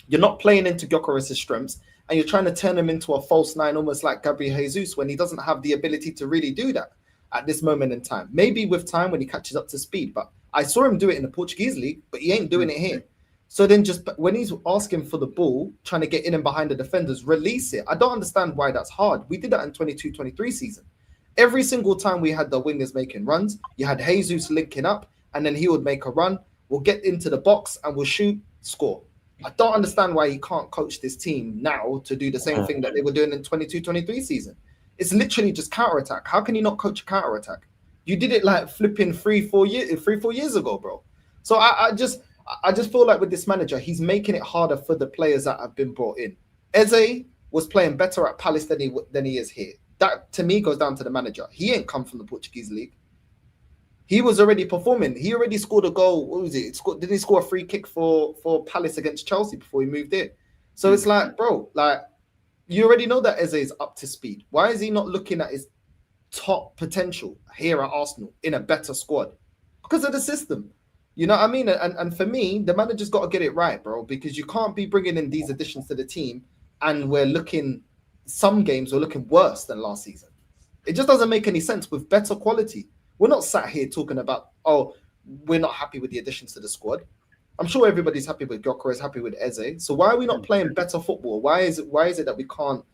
You're not playing into Gyökeres' strengths, and you're trying to turn him into a false nine, almost like Gabriel Jesus, when he doesn't have the ability to really do that at this moment in time. Maybe with time when he catches up to speed, but I saw him do it in the Portuguese league, but he ain't doing it here. So then just when he's asking for the ball, trying to get in and behind the defenders, release it. I don't understand why that's hard. We did that in 22-23 season. Every single time we had the wingers making runs, you had Jesus linking up, and then he would make a run. We'll get into the box and we'll shoot, score. I don't understand why he can't coach this team now to do the same thing that they were doing in 22-23 season. It's literally just counter-attack. How can you not coach a counter-attack? You did it like flipping 3-4 years ago, bro. So I just feel like with this manager, he's making it harder for the players that have been brought in. Eze was playing better at Palace than he is here. That, to me, goes down to the manager. He ain't come from the Portuguese league. He was already performing. He already scored a goal. What was it? Didn't he score a free kick for Palace against Chelsea before he moved in? So it's like, bro, like, you already know that Eze is up to speed. Why is he not looking at his top potential here at Arsenal in a better squad? Because of the system. You know what I mean? And for me, the manager's got to get it right, bro, because you can't be bringing in these additions to the team and some games we're looking worse than last season. It just doesn't make any sense with better quality. We're not sat here talking about, we're not happy with the additions to the squad. I'm sure everybody's happy with Gyökeres, happy with Eze. So why are we not playing better football? Why is it that we can't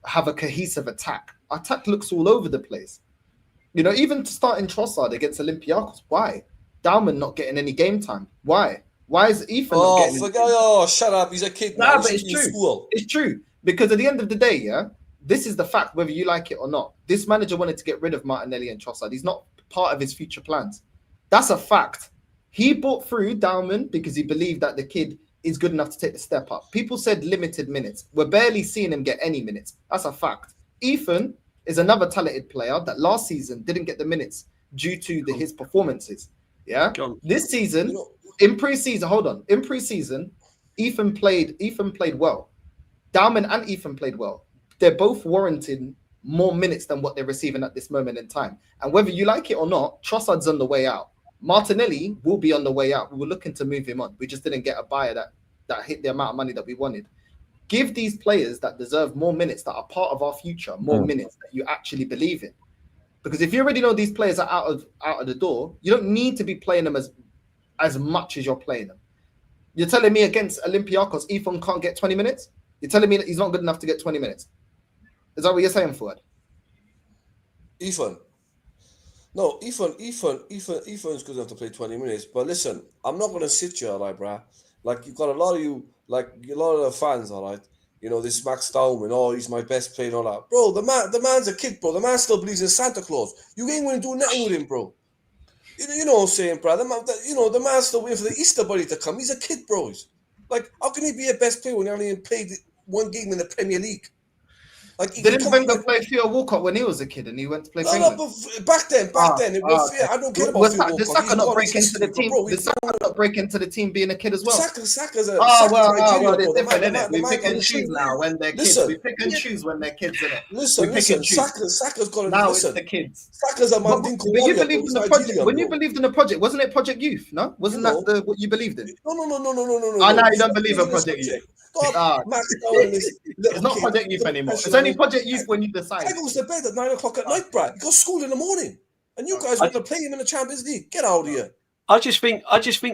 have a cohesive attack? Attack looks all over the place. You know, even starting Trossard against Olympiacos, why? Dalman not getting any game time. Why? Why is Ethan not getting any game time? Shut up. He's a kid. Nah, Man. but it's true. It's true. Because at the end of the day, yeah, this is the fact, whether you like it or not. This manager wanted to get rid of Martinelli and Trossard. He's not part of his future plans. That's a fact. He brought through Dalman because he believed that the kid is good enough to take the step up. People said limited minutes. We're barely seeing him get any minutes. That's a fact. Ethan is another talented player that last season didn't get the minutes due to his performances. Yeah. This season, in pre-season, Ethan played well. Dalman and Ethan played well. They're both warranting more minutes than what they're receiving at this moment in time. And whether you like it or not, Trossard's on the way out. Martinelli will be on the way out. We were looking to move him on. We just didn't get a buyer that hit the amount of money that we wanted. Give these players that deserve more minutes, that are part of our future, more minutes that you actually believe in. Because if you already know these players are out of the door, you don't need to be playing them as much as you're playing them. You're telling me against Olympiacos, Ethan can't get 20 minutes? You're telling me that he's not good enough to get 20 minutes? Is that what you're saying, Fuad? Ethan. No, Ethan's good enough to play 20 minutes. But listen, I'm not going to sit here, all right, bruh. Like, you've got a lot of the fans, all right? You know, this Max Stallman, he's my best player and all that. Bro, the man's a kid, bro. The man still believes in Santa Claus. You ain't going to do nothing with him, bro. You know what I'm saying, bro? The man's still waiting for the Easter Bunny to come. He's a kid, bro. Like, how can he be a best player when he only played one game in the Premier League? Like, didn't Wenger play Theo Walcott when he was a kid and he went to play for England? But back then, it was fair. I don't care about Theo Walcott. Did Saka not break into the team? Did Saka not break into the team being a kid as well? Saka's a it's different, isn't it? We pick and choose now when they're kids. We pick and choose when they're kids, isn't it? Listen, Saka's got to now it's the kids. Saka's a Mandinko. But you believed in the project. When you believed in the project, wasn't it Project Youth? No? Wasn't that what you believed in? No. Now you don't believe in Project Youth. It's not Project Youth anymore. It's only Project Youth when you decide. He goes to bed at 9 o'clock at night, Brad. He goes to school in the morning. And you guys want to play him in the Champions League. Get out of here. I just think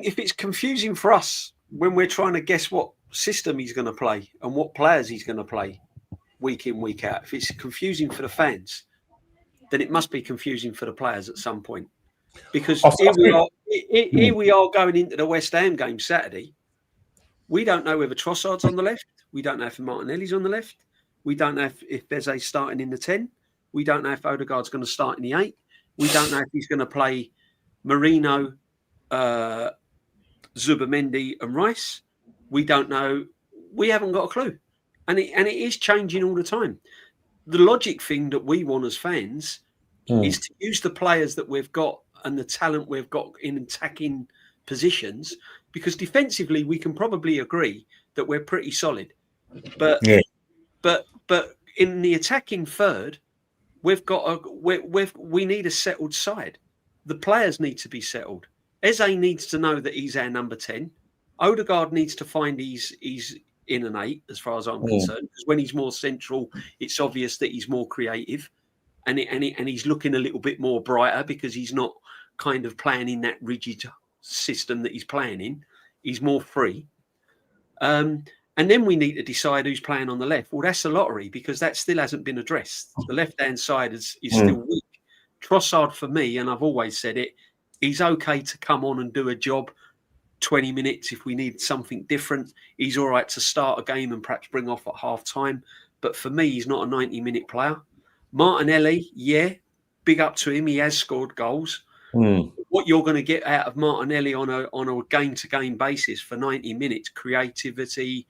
if it's confusing for us when we're trying to guess what system he's going to play and what players he's going to play week in, week out, if it's confusing for the fans, then it must be confusing for the players at some point. Because here we are going into the West Ham game Saturday. We don't know whether Trossard's on the left. We don't know if Martinelli's on the left. We don't know if there's a starting in the 10. We don't know if Odegaard's going to start in the 8. We don't know if he's going to play Marino, Zubamendi and Rice. We don't know. We haven't got a clue. And it is changing all the time. The logic thing that we want as fans is to use the players that we've got and the talent we've got in attacking positions, because defensively we can probably agree that we're pretty solid. But in the attacking third, we need a settled side. The players need to be settled. Eze needs to know that he's our number 10. Odegaard needs to find he's in an 8, as far as I'm concerned, because when he's more central, it's obvious that he's more creative, and he's looking a little bit more brighter because he's not kind of playing in that rigid system that he's playing in. He's more free. And then we need to decide who's playing on the left. Well, that's a lottery because that still hasn't been addressed. The left-hand side is still weak. Trossard, for me, and I've always said it, he's okay to come on and do a job 20 minutes if we need something different. He's all right to start a game and perhaps bring off at half-time. But for me, he's not a 90-minute player. Martinelli, big up to him. He has scored goals. What you're going to get out of Martinelli on a game-to-game basis for 90 minutes, creativity.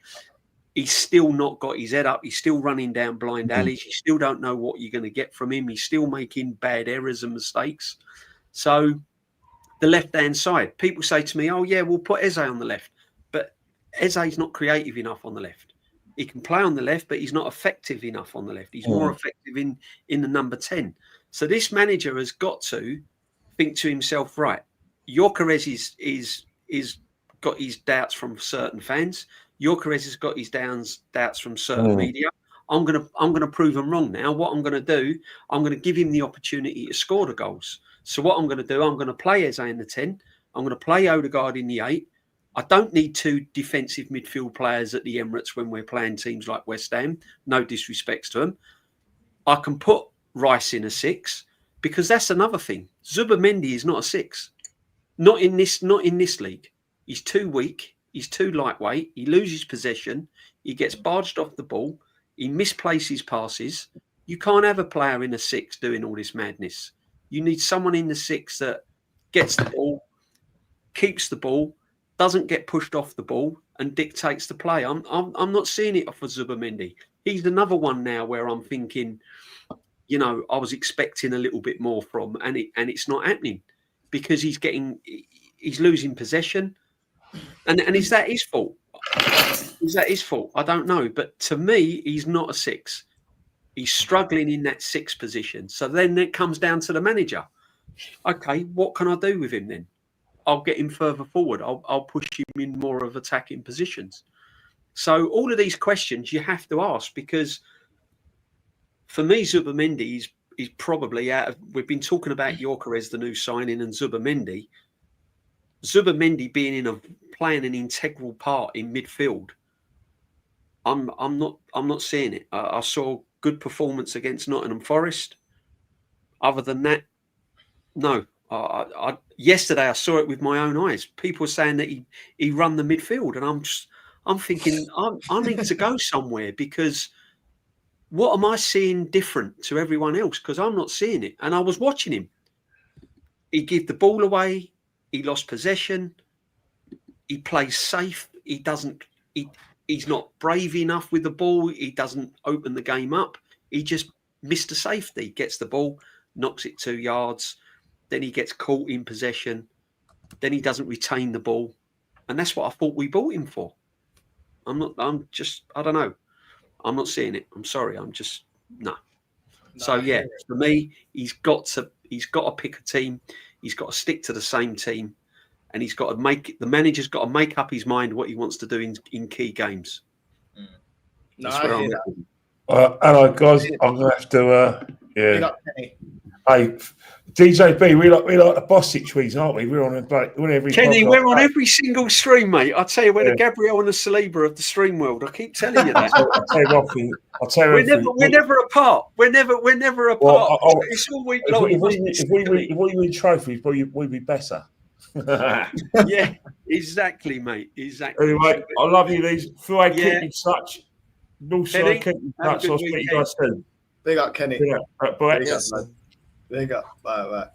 He's still not got his head up. He's still running down blind alleys. You still don't know what you're going to get from him. He's still making bad errors and mistakes. So the left-hand side, people say to me, we'll put Eze on the left. But Eze's not creative enough on the left. He can play on the left, but he's not effective enough on the left. He's more effective in the number 10. So this manager has got to think to himself, right, Gyökeres is got his doubts from certain fans. Gyökeres has got his doubts from certain media. I'm gonna prove him wrong now. What I'm gonna do, I'm gonna give him the opportunity to score the goals. So what I'm gonna do, I'm gonna play Eze in the 10. I'm gonna play Odegaard in the 8. I don't need two defensive midfield players at the Emirates when we're playing teams like West Ham. No disrespects to them. I can put Rice in a 6 because that's another thing. Zubimendi is not a 6. Not in this league. He's too weak. He's too lightweight. He loses possession. He gets barged off the ball. He misplaces passes. You can't have a player in a 6 doing all this madness. You need someone in the 6 that gets the ball, keeps the ball, doesn't get pushed off the ball, and dictates the play. I'm not seeing it for Zubimendi. He's another one now where I'm thinking, you know, I was expecting a little bit more from, and it's not happening because he's losing possession, and is that his fault? Is that his fault? I don't know, but to me, he's not a 6. He's struggling in that 6 position. So then it comes down to the manager. Okay, what can I do with him then? I'll get him further forward. I'll push him in more of attacking positions. So all of these questions you have to ask, because for me, Zubimendi is probably out of. We've been talking about Yorker as the new signing and Zubimendi being playing an integral part in midfield. I'm not seeing it. I saw good performance against Nottingham Forest. Other than that, no. Yesterday I saw it with my own eyes. People were saying that he run the midfield, and I'm thinking I need to go somewhere, because what am I seeing different to everyone else? Because I'm not seeing it. And I was watching him. He gave the ball away. He lost possession. He plays safe. He doesn't. He's not brave enough with the ball. He doesn't open the game up. He just missed a safety. Gets the ball, knocks it 2 yards. Then he gets caught in possession. Then he doesn't retain the ball. And that's what I thought we bought him for. I don't know. I'm not seeing it. I'm sorry. No. So yeah, for me, he's got to pick a team. He's got to stick to the same team, and the manager's got to make up his mind what he wants to do in key games. That's where I'm at. Hello guys, I'm gonna have to Hey, DJB, we like the Bossage tweets, aren't we? We're on every Kenny, we're on every single stream, mate. I tell you, we're the Gabriel and the Saliba of the stream world. I keep telling you that. I'll tell you we're never apart. We're never apart. Well, it's all week long. If we win trophies, we'd be better. Yeah, exactly, mate. Exactly. Anyway, I love you, these. Keep in touch. Northside, keep in touch. I'll speak to you guys soon. Big up, Kenny. Bye. Big up. Bye.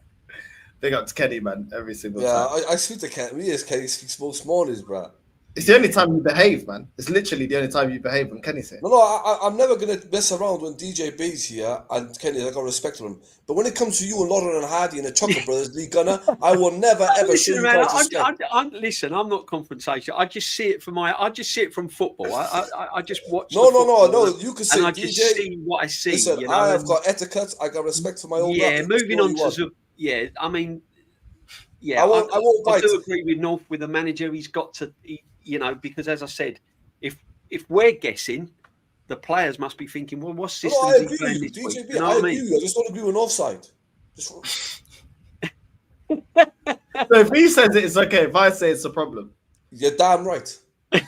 Big up to Kenny, man. Every single time. Yeah, I speak to Kenny. Kenny speaks most mornings, bro. It's the only time you behave, man. It's literally the only time you behave when Kenny's here. No, I'm never going to mess around when DJB's here and Kenny. I got respect for him. But when it comes to you and Lauren and Hardy and the Chocolate Brothers, Lee Gunner, I will never ever show you guys respect. Listen, I'm not confrontational. I just see it from football. I just watch. No. You can say and I DJ, just see what I see. Listen, I have got etiquette. I got respect for my own. Yeah, moving on to I mean, yeah, I do agree with North with the manager. He's got to. Because as I said, if we're guessing, the players must be thinking, well, what system is he playing this week? DJB, I agree. I just don't agree with Northside. So if he says it's okay, if I say it's a problem, you're damn right. But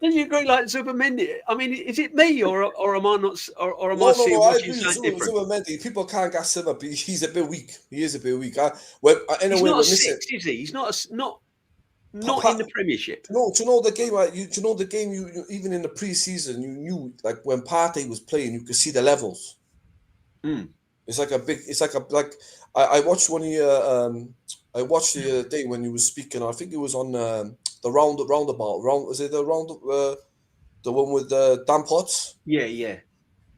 then you agree like Zubimendi. I mean, is it me or am I not? Or am I seeing what you're saying different? Zubimendi, people can't gas him up. He's a bit weak. He is a bit weak. He's not a 6, is he? He's not in the Premiership. No, do you know the game? You even in the pre-season, you knew like when Partey was playing, you could see the levels. It's like I watched one of your I watched the other day when you was speaking. I think it was on the roundabout. Was it the one with the Dan Potts? Yeah.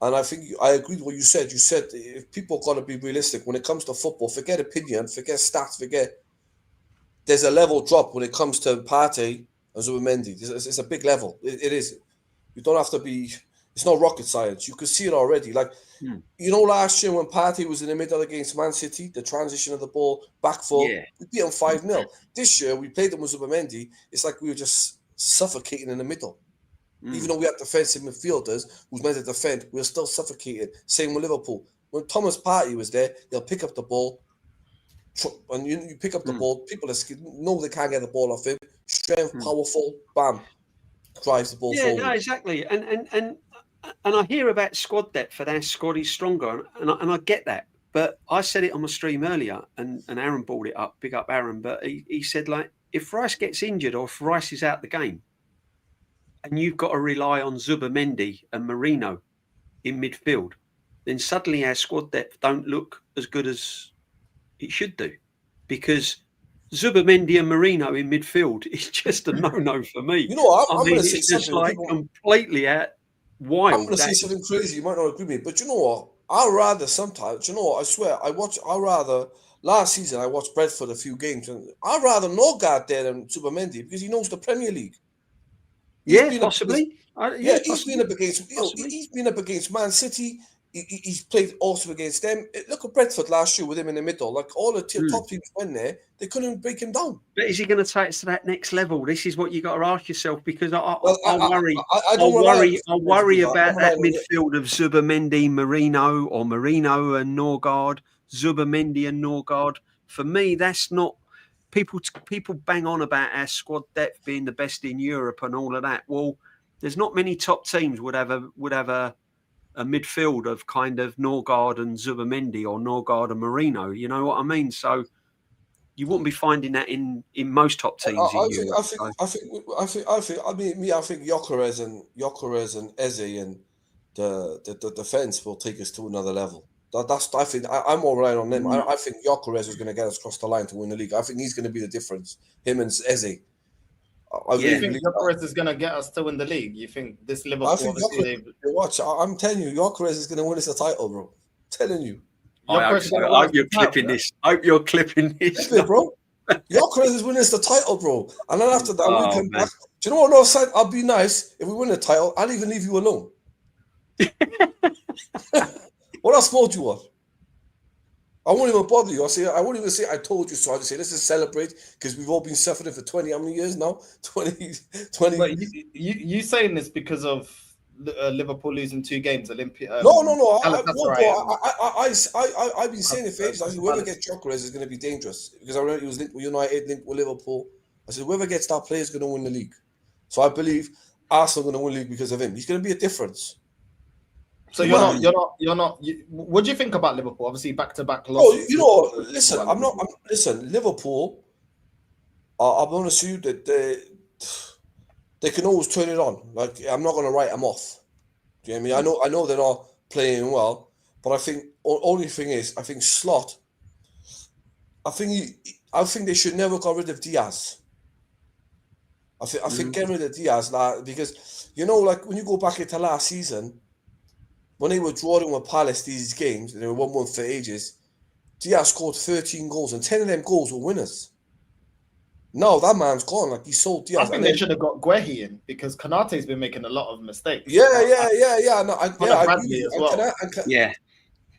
And I think I agreed with what you said. You said if people got to be realistic when it comes to football, forget opinion, forget stats, there's a level drop when it comes to Partey and Zubimendi. It's a big level. It is. You don't have to be. It's not rocket science. You could see it already. Like, last year when Partey was in the middle against Man City, the transition of the ball, back foot, we beat them 5-0. This year, we played them with Zubimendi. It's like we were just suffocating in the middle. Even though we had defensive midfielders who's meant to defend, we were still suffocating. Same with Liverpool. When Thomas Partey was there, they'll pick up the ball, and you pick up the ball. People know they can't get the ball off him. Strength, powerful, bam, drives the ball forward. Yeah, no, exactly. And I hear about squad depth for their squad is stronger, and I get that. But I said it on my stream earlier, and Aaron brought it up. Big up Aaron. But he said, like, if Rice gets injured or if Rice is out the game, and you've got to rely on Zubamendi and Marino in midfield, then suddenly our squad depth don't look as good as it should do, because Zubamendi and Marino in midfield is just a no-no for me. You know what? I'm going to say it's just something. like completely out wild. I'm going to say something crazy. You might not agree with me, but you know what? I'd rather sometimes, you know what? I swear, last season I watched Brentford a few games, and I'd rather Norgard there than Zubamendi because he knows the Premier League. Possibly. He's been up against. He's been up against Man City. He's played also against them. Look at Brentford last year with him in the middle. Like all the top teams went there, they couldn't break him down. But is he going to take us to that next level? This is what you got to ask yourself, because I worry about that midfield of Zubamendi, Marino, or Marino and Norgard, Zubamendi and Norgard. For me, that's not. People bang on about our squad depth being the best in Europe and all of that. Well, there's not many top teams would have a midfield of kind of Norgard and Zubamendi or Norgard and Marino. You know what I mean? So you wouldn't be finding that in most top teams. I think Gyökeres and Eze and the defense will take us to another level. I'm more relying on them. I think Gyökeres is going to get us across the line to win the league. I think he's going to be the difference. Him and Eze. You think Gyökeres is going to get us to win the league? You think this Liverpool? Watch, I'm telling you, Gyökeres is going to win us the title, bro. I'm telling you. I hope you're clipping this. I hope you're clipping this, bro. Gyökeres is winning us the title, bro. And then after that, we come back. Do you know what? Northside, I'll be nice if we win the title. I'll even leave you alone. What else more do you want? I won't even bother you. I won't even say I told you so. I just say let's just celebrate because we've all been suffering for 20 how many years now? 20. But you saying this because of Liverpool losing 2 games? Olympia. No. I've been saying it for ages. I said whoever gets Gyökeres is going to be dangerous because I remember he was linked with United, linked with Liverpool. I said whoever gets that player is going to win the league. So I believe Arsenal are going to win the league because of him. He's going to be a difference. So you're not. What do you think about Liverpool? Obviously, back-to-back losses. Listen, Liverpool. I'll be honest with you that they can always turn it on. Like I'm not going to write them off. Do you know what I mean? I know they're not playing well, but I think only thing is I think Slot. I think they should never got rid of Diaz. I think getting rid of Diaz because like when you go back into last season. When they were drawing with Palace these games, they were 1-1 for ages, Diaz scored 13 goals, and 10 of them goals were winners. No, that man's gone. Like, he sold Diaz. I think they should have got Guehi in, because Konate's been making a lot of mistakes. Yeah. No, I agree. As well.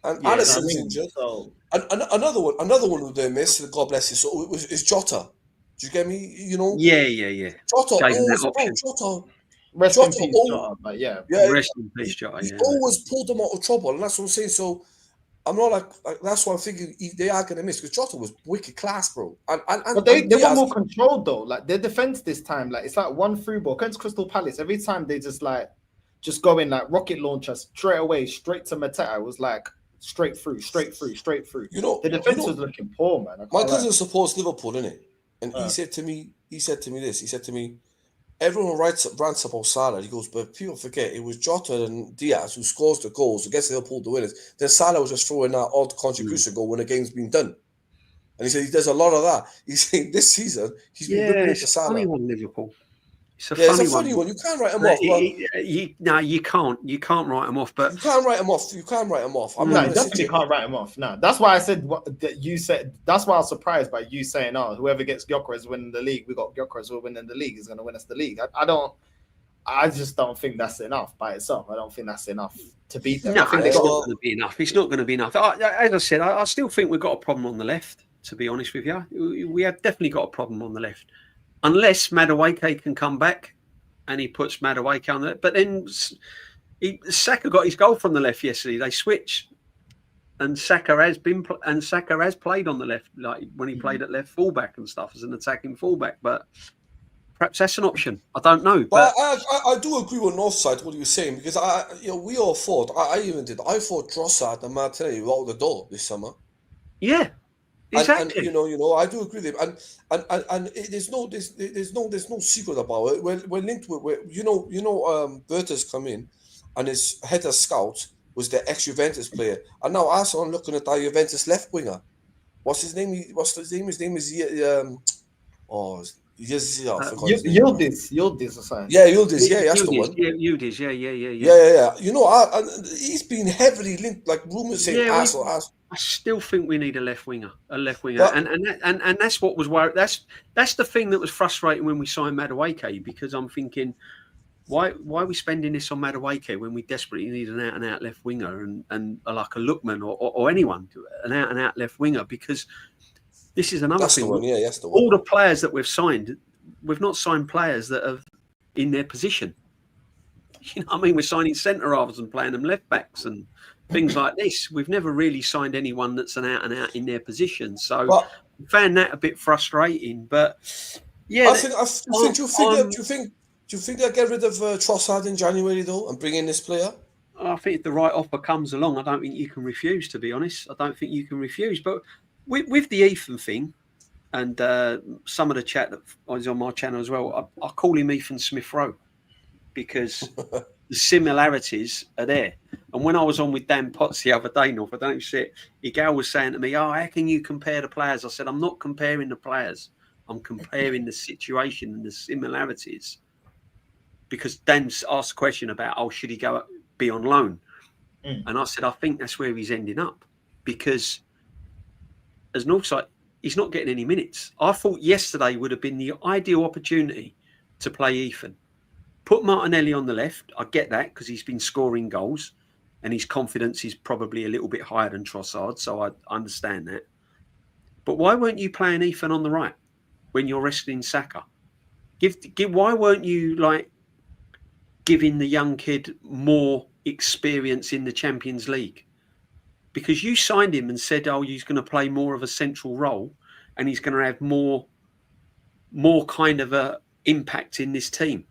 And Alisson's injured. So. And another one who they missed, God bless his soul, is Jota. Do you get me? Yeah. Jota. Rest in peace, Jota. But rest in peace, Jota. He always pulled them out of trouble, and that's what I'm saying. So I'm not like that's why I'm thinking they are going to miss because Jota was wicked class, bro. But they were more controlled though. Like their defense this time, like it's like one through ball against Crystal Palace. Every time they just go in like rocket launcher straight away, straight to Mateta. It was like straight through. The defense was looking poor, man. My cousin supports Liverpool, innit? And he said to me this. He said to me. Everyone rants about Salah. He goes, but people forget it was Jota and Diaz who scores the goals. I guess they'll pull the winners. Then Salah was just throwing that odd contribution goal when the game's been done. And he said he does a lot of that. He's saying this season he's been ripping into Salah. Funny one, Liverpool. It's a funny one. You can't write them off. You can't. You can't write them off. But you can't write them off. You definitely can't write them off. No, that's why I said that you said. That's why I was surprised by you saying, "Oh, whoever gets Gyökeres winning the league, we got Gyökeres will win in the league is going to win us the league." I just don't think that's enough by itself. I don't think that's enough to beat them. No, it's not going to be enough. It's not going to be enough. As I said, I still think we've got a problem on the left. To be honest with you, we have definitely got a problem on the left. Unless Madueke can come back and he puts Madueke on there. But then Saka got his goal from the left yesterday. They switched. Saka has played on the left, like when he played at left fullback and stuff as an attacking fullback. But perhaps that's an option. I don't know. But I do agree with Northside what he was saying, because we all thought, I even did, I thought Trossard and Martinelli were out the door this summer. Yeah, exactly. And I do agree with him. And there's no secret about it. We're linked with Berta's come in, and his head of scouts was the ex-Juventus player, and now Arsenal looking at that Juventus left winger. What's his name? His name is Yildiz or something. Yeah, Yildiz. Yeah, that's the one. Yeah, Yildiz. Yeah. And he's been heavily linked, like rumors saying Arsenal. I still think we need a left winger, and that's what was worried. That's the thing that was frustrating when we signed Madueke, because I'm thinking, why are we spending this on Madueke when we desperately need an out-and-out left winger and like a Lookman or anyone, an out-and-out left winger? Because this is another thing. That's the one. All the players that we've signed, we've not signed players that are in their position. You know what I mean? We're signing centre halves and playing them left backs and things like this. We've never really signed anyone that's an out-and-out in their position. So I found that a bit frustrating. But yeah, do you think they'll get rid of Trossard in January though and bring in this player? I think if the right offer comes along, I don't think you can refuse. To be honest, I don't think you can refuse. But with the Ethan thing, and some of the chat that was on my channel as well, I call him Ethan Smith Rowe because the similarities are there. And when I was on with Dan Potts the other day, North, I don't know if you see it, Igal was saying to me, "Oh, how can you compare the players?" I said, "I'm not comparing the players. I'm comparing the situation and the similarities." Because Dan's asked a question about, should he be on loan? And I said, I think that's where he's ending up. Because as Northside, he's not getting any minutes. I thought yesterday would have been the ideal opportunity to play Ethan. Put Martinelli on the left. I get that because he's been scoring goals and his confidence is probably a little bit higher than Trossard. So I understand that. But why weren't you playing Ethan on the right when you're resting Saka? Why weren't you giving the young kid more experience in the Champions League? Because you signed him and said, he's going to play more of a central role and he's going to have more kind of a impact in this team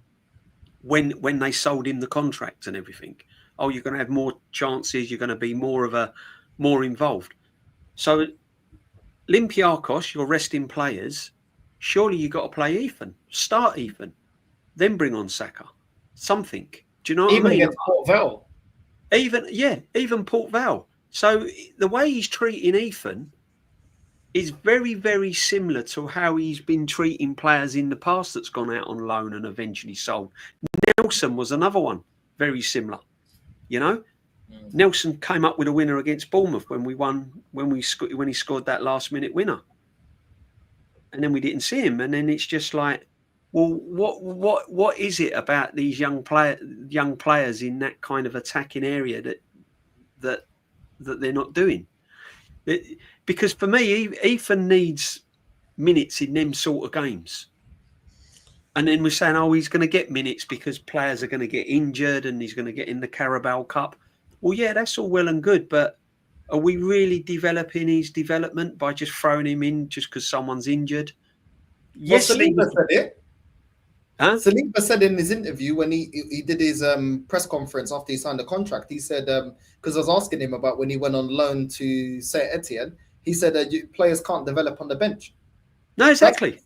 when they sold him the contract and everything. You're going to have more chances. You're going to be more involved. So Olympiacos, you're resting players. Surely you got to play Ethan. Start Ethan. Then bring on Saka. Something. Do you know what I mean? Even against Port Vale. Even Port Vale. So the way he's treating Ethan is very, very similar to how he's been treating players in the past that's gone out on loan and eventually sold. Nelson was another one, very similar. You know, Nelson came up with a winner against Bournemouth when he scored that last-minute winner, and then we didn't see him. And then it's just like, well, what is it about these young players in that kind of attacking area that they're not doing? Because for me, Ethan needs minutes in them sort of games. And then we're saying, he's going to get minutes because players are going to get injured and he's going to get in the Carabao Cup. Well, yeah, that's all well and good, but are we really developing his development by just throwing him in just because someone's injured? Yes, Saliba said it. Huh? Saliba said in his interview when he did his press conference after he signed the contract, he said, because I was asking him about when he went on loan to Saint Etienne, he said players can't develop on the bench. No, exactly.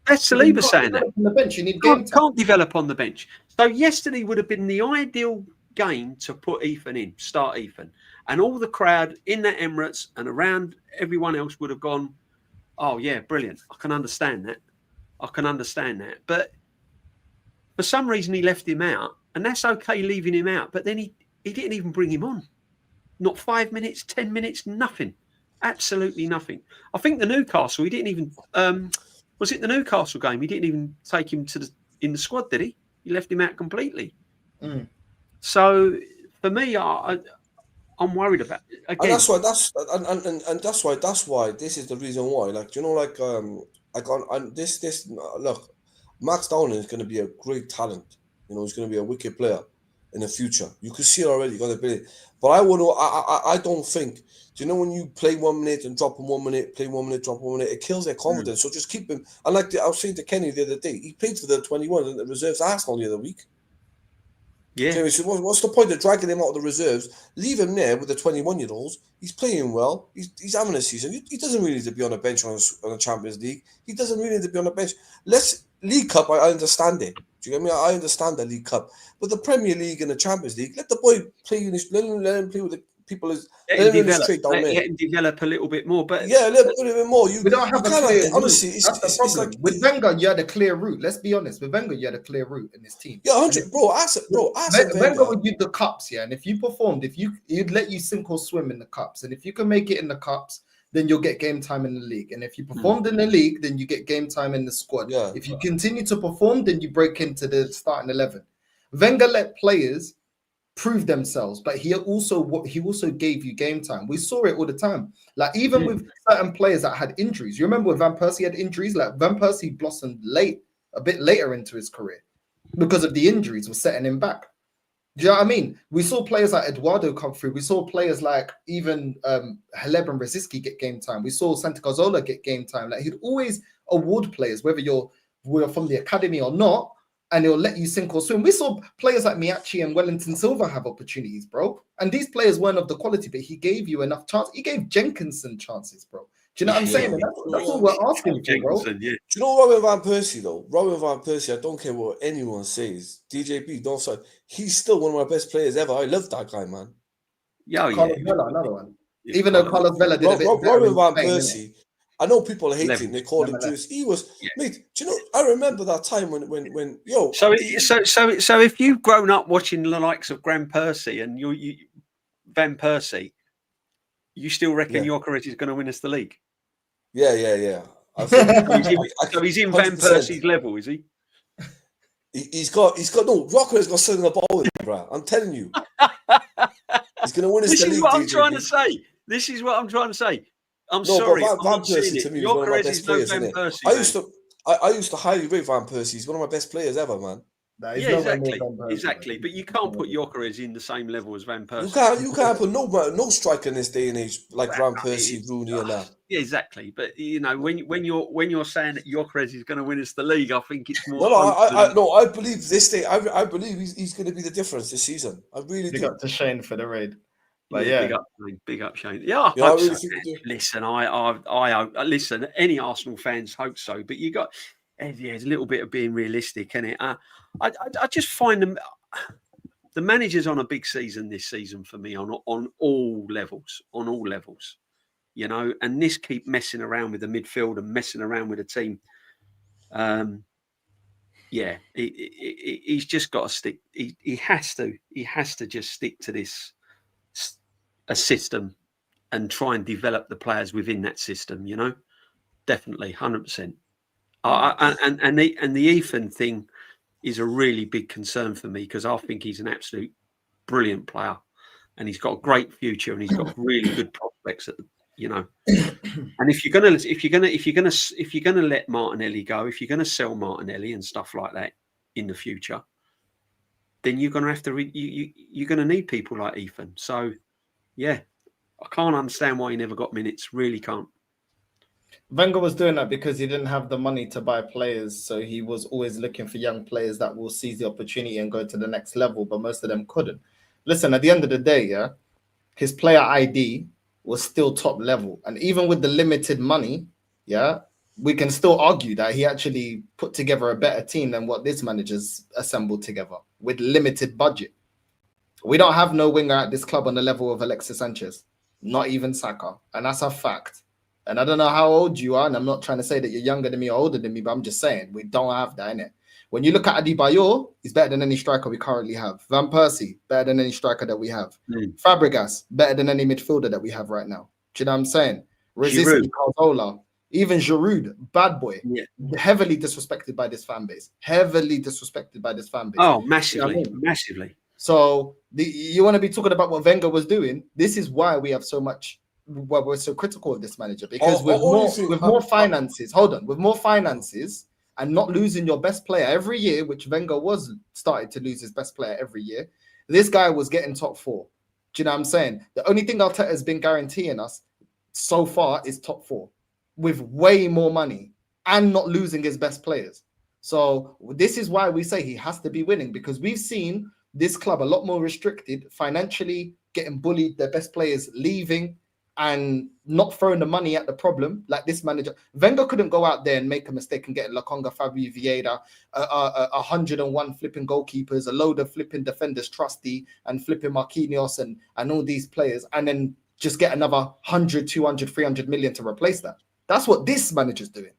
That's Saliba saying that. On the bench, you need game time. Can't develop on the bench. So yesterday would have been the ideal game to put Ethan in, start Ethan. And all the crowd in that Emirates and around everyone else would have gone, oh, yeah, brilliant. I can understand that. But for some reason, he left him out. And that's okay leaving him out. But then he didn't even bring him on. Not 5 minutes, 10 minutes, nothing. Absolutely nothing. I think the Newcastle, he didn't even... was it the Newcastle game? He didn't even take him in the squad, did he? He left him out completely. So for me, I'm worried about it. Again. And that's why this is the reason why. Look, Max Downing is going to be a great talent. He's going to be a wicked player. in the future. You could see it already, got ability. But I don't think, do you know when you play 1 minute and drop him 1 minute, play 1 minute, drop 1 minute, it kills their confidence. So just keep him. And like I was saying to Kenny the other day, he played for the 21 and the reserves Arsenal the other week. Yeah. So he said, what's the point of dragging him out of the reserves? Leave him there with the 21-year-olds. He's playing well. He's having a season. He doesn't really need to be on a bench on a Champions League. He doesn't really need to be on a bench. League Cup, I understand it. Do you get me? I understand the League Cup. But the Premier League and the Champions League, let the boy play in his, let him play with the people. Let him develop a little bit more. But yeah, a little bit more. We don't have a clear route. Honestly, that's the problem. Like, with Wenger, you had a clear route. Let's be honest. With Wenger, you had a clear route in this team. Yeah, 100, bro. Wenger would use the cups, yeah. And if you performed, he'd let you sink or swim in the cups. And if you can make it in the cups, then you'll get game time in the league. And if you performed in the league, then you get game time in the squad. Yeah. If you continue to perform, then you break into the starting 11. Wenger let players prove themselves, but he also gave you game time. We saw it all the time. Like even with certain players that had injuries. You remember when Van Persie had injuries? Like Van Persie blossomed a bit later into his career because of the injuries was setting him back. Do you know what I mean? We saw players like Eduardo come through. We saw players like even Haleb and Rosicky get game time. We saw Santi Cazorla get game time. Like he'd always award players, whether you're from the academy or not, and he'll let you sink or swim. We saw players like Miachi and Wellington Silva have opportunities, bro. And these players weren't of the quality, but he gave you enough chance. He gave Jenkinson chances, bro. Do you know what I'm saying? That's all we're asking for, bro. Do you know Robin Van Persie, though? Robin Van Persie, I don't care what anyone says. DJB, Northside, he's still one of my best players ever. I love that guy, man. Yeah, Carlos Vela, another one. Even though Carlos Vela did a bit better. Robin Van Persie, I know people hate him. They call him Juice. He was, mate. Do you know? I remember that time when yo. So if you've grown up watching the likes of Van Persie and Van Persie, you still reckon Gyökeres is going to win us the league? Yeah. So he's in 100%. Van Persie's level, is he? He's got Gyökeres got something about him, bro. I'm telling you, he's going to win us the league. This is what I'm trying to say. This is what I'm trying to say. I'm sorry. Van Persie to me is one of my best players. I used to highly rate Van Persie. He's one of my best players ever, man. Exactly. But you can't put Gyökeres in the same level as Van Persie. You can't put no striker in this day and age like Van Persie, Rooney, and that. Yeah, exactly. But you know, when you're saying that Gyökeres is going to win us the league, I think it's more. I believe this day. I believe he's going to be the difference this season. I really do. Big up to Shane for the raid. But big up, Shane. Yeah, I really think listen, I listen. Any Arsenal fans hope so, but you got there's a little bit of being realistic, isn't it? I just find the manager's on a big season this season for me on all levels, you know. And this keep messing around with the midfield and messing around with the team. He's just got to stick. He has to just stick to this. A system and try and develop the players within that system, you know, definitely 100%. And the Ethan thing is a really big concern for me because I think he's an absolute brilliant player and he's got a great future and he's got really good prospects you know. And if you're gonna let Martinelli go, if you're gonna sell Martinelli and stuff like that in the future, then you're gonna have to you're gonna need people like Ethan. So. Yeah, I can't understand why he never got minutes. Really can't. Wenger was doing that because he didn't have the money to buy players. So he was always looking for young players that will seize the opportunity and go to the next level. But most of them couldn't. Listen, at the end of the day, his player ID was still top level. And even with the limited money, we can still argue that he actually put together a better team than what this manager's assembled together with limited budget. We don't have no winger at this club on the level of Alexis Sanchez, not even Saka. And that's a fact. And I don't know how old you are, and I'm not trying to say that you're younger than me or older than me, but I'm just saying we don't have that, innit? When you look at Adebayor, he's better than any striker we currently have. Van Persie, better than any striker that we have. Fabregas, better than any midfielder that we have right now. Do you know what I'm saying? Rosicky, Cazorla, even Giroud, bad boy, heavily disrespected by this fan base. Oh, massively, massively. So you want to be talking about what Wenger was doing. This is why we have so much. Why we're so critical of this manager because with more finances. Hold on, with more finances and not losing your best player every year, which Wenger was started to lose his best player every year. This guy was getting top 4. Do you know what I'm saying? The only thing Arteta has been guaranteeing us so far is top 4 with way more money and not losing his best players. So this is why we say he has to be winning, because we've seen this club a lot more restricted financially, getting bullied, their best players leaving and not throwing the money at the problem. Like this manager, Wenger couldn't go out there and make a mistake and get Lokonga, Fabio Vieira, 101 flipping goalkeepers, a load of flipping defenders, Trusty and flipping Marquinhos and all these players, and then just get another 100, 200, 300 million to replace that. That's what this manager's doing.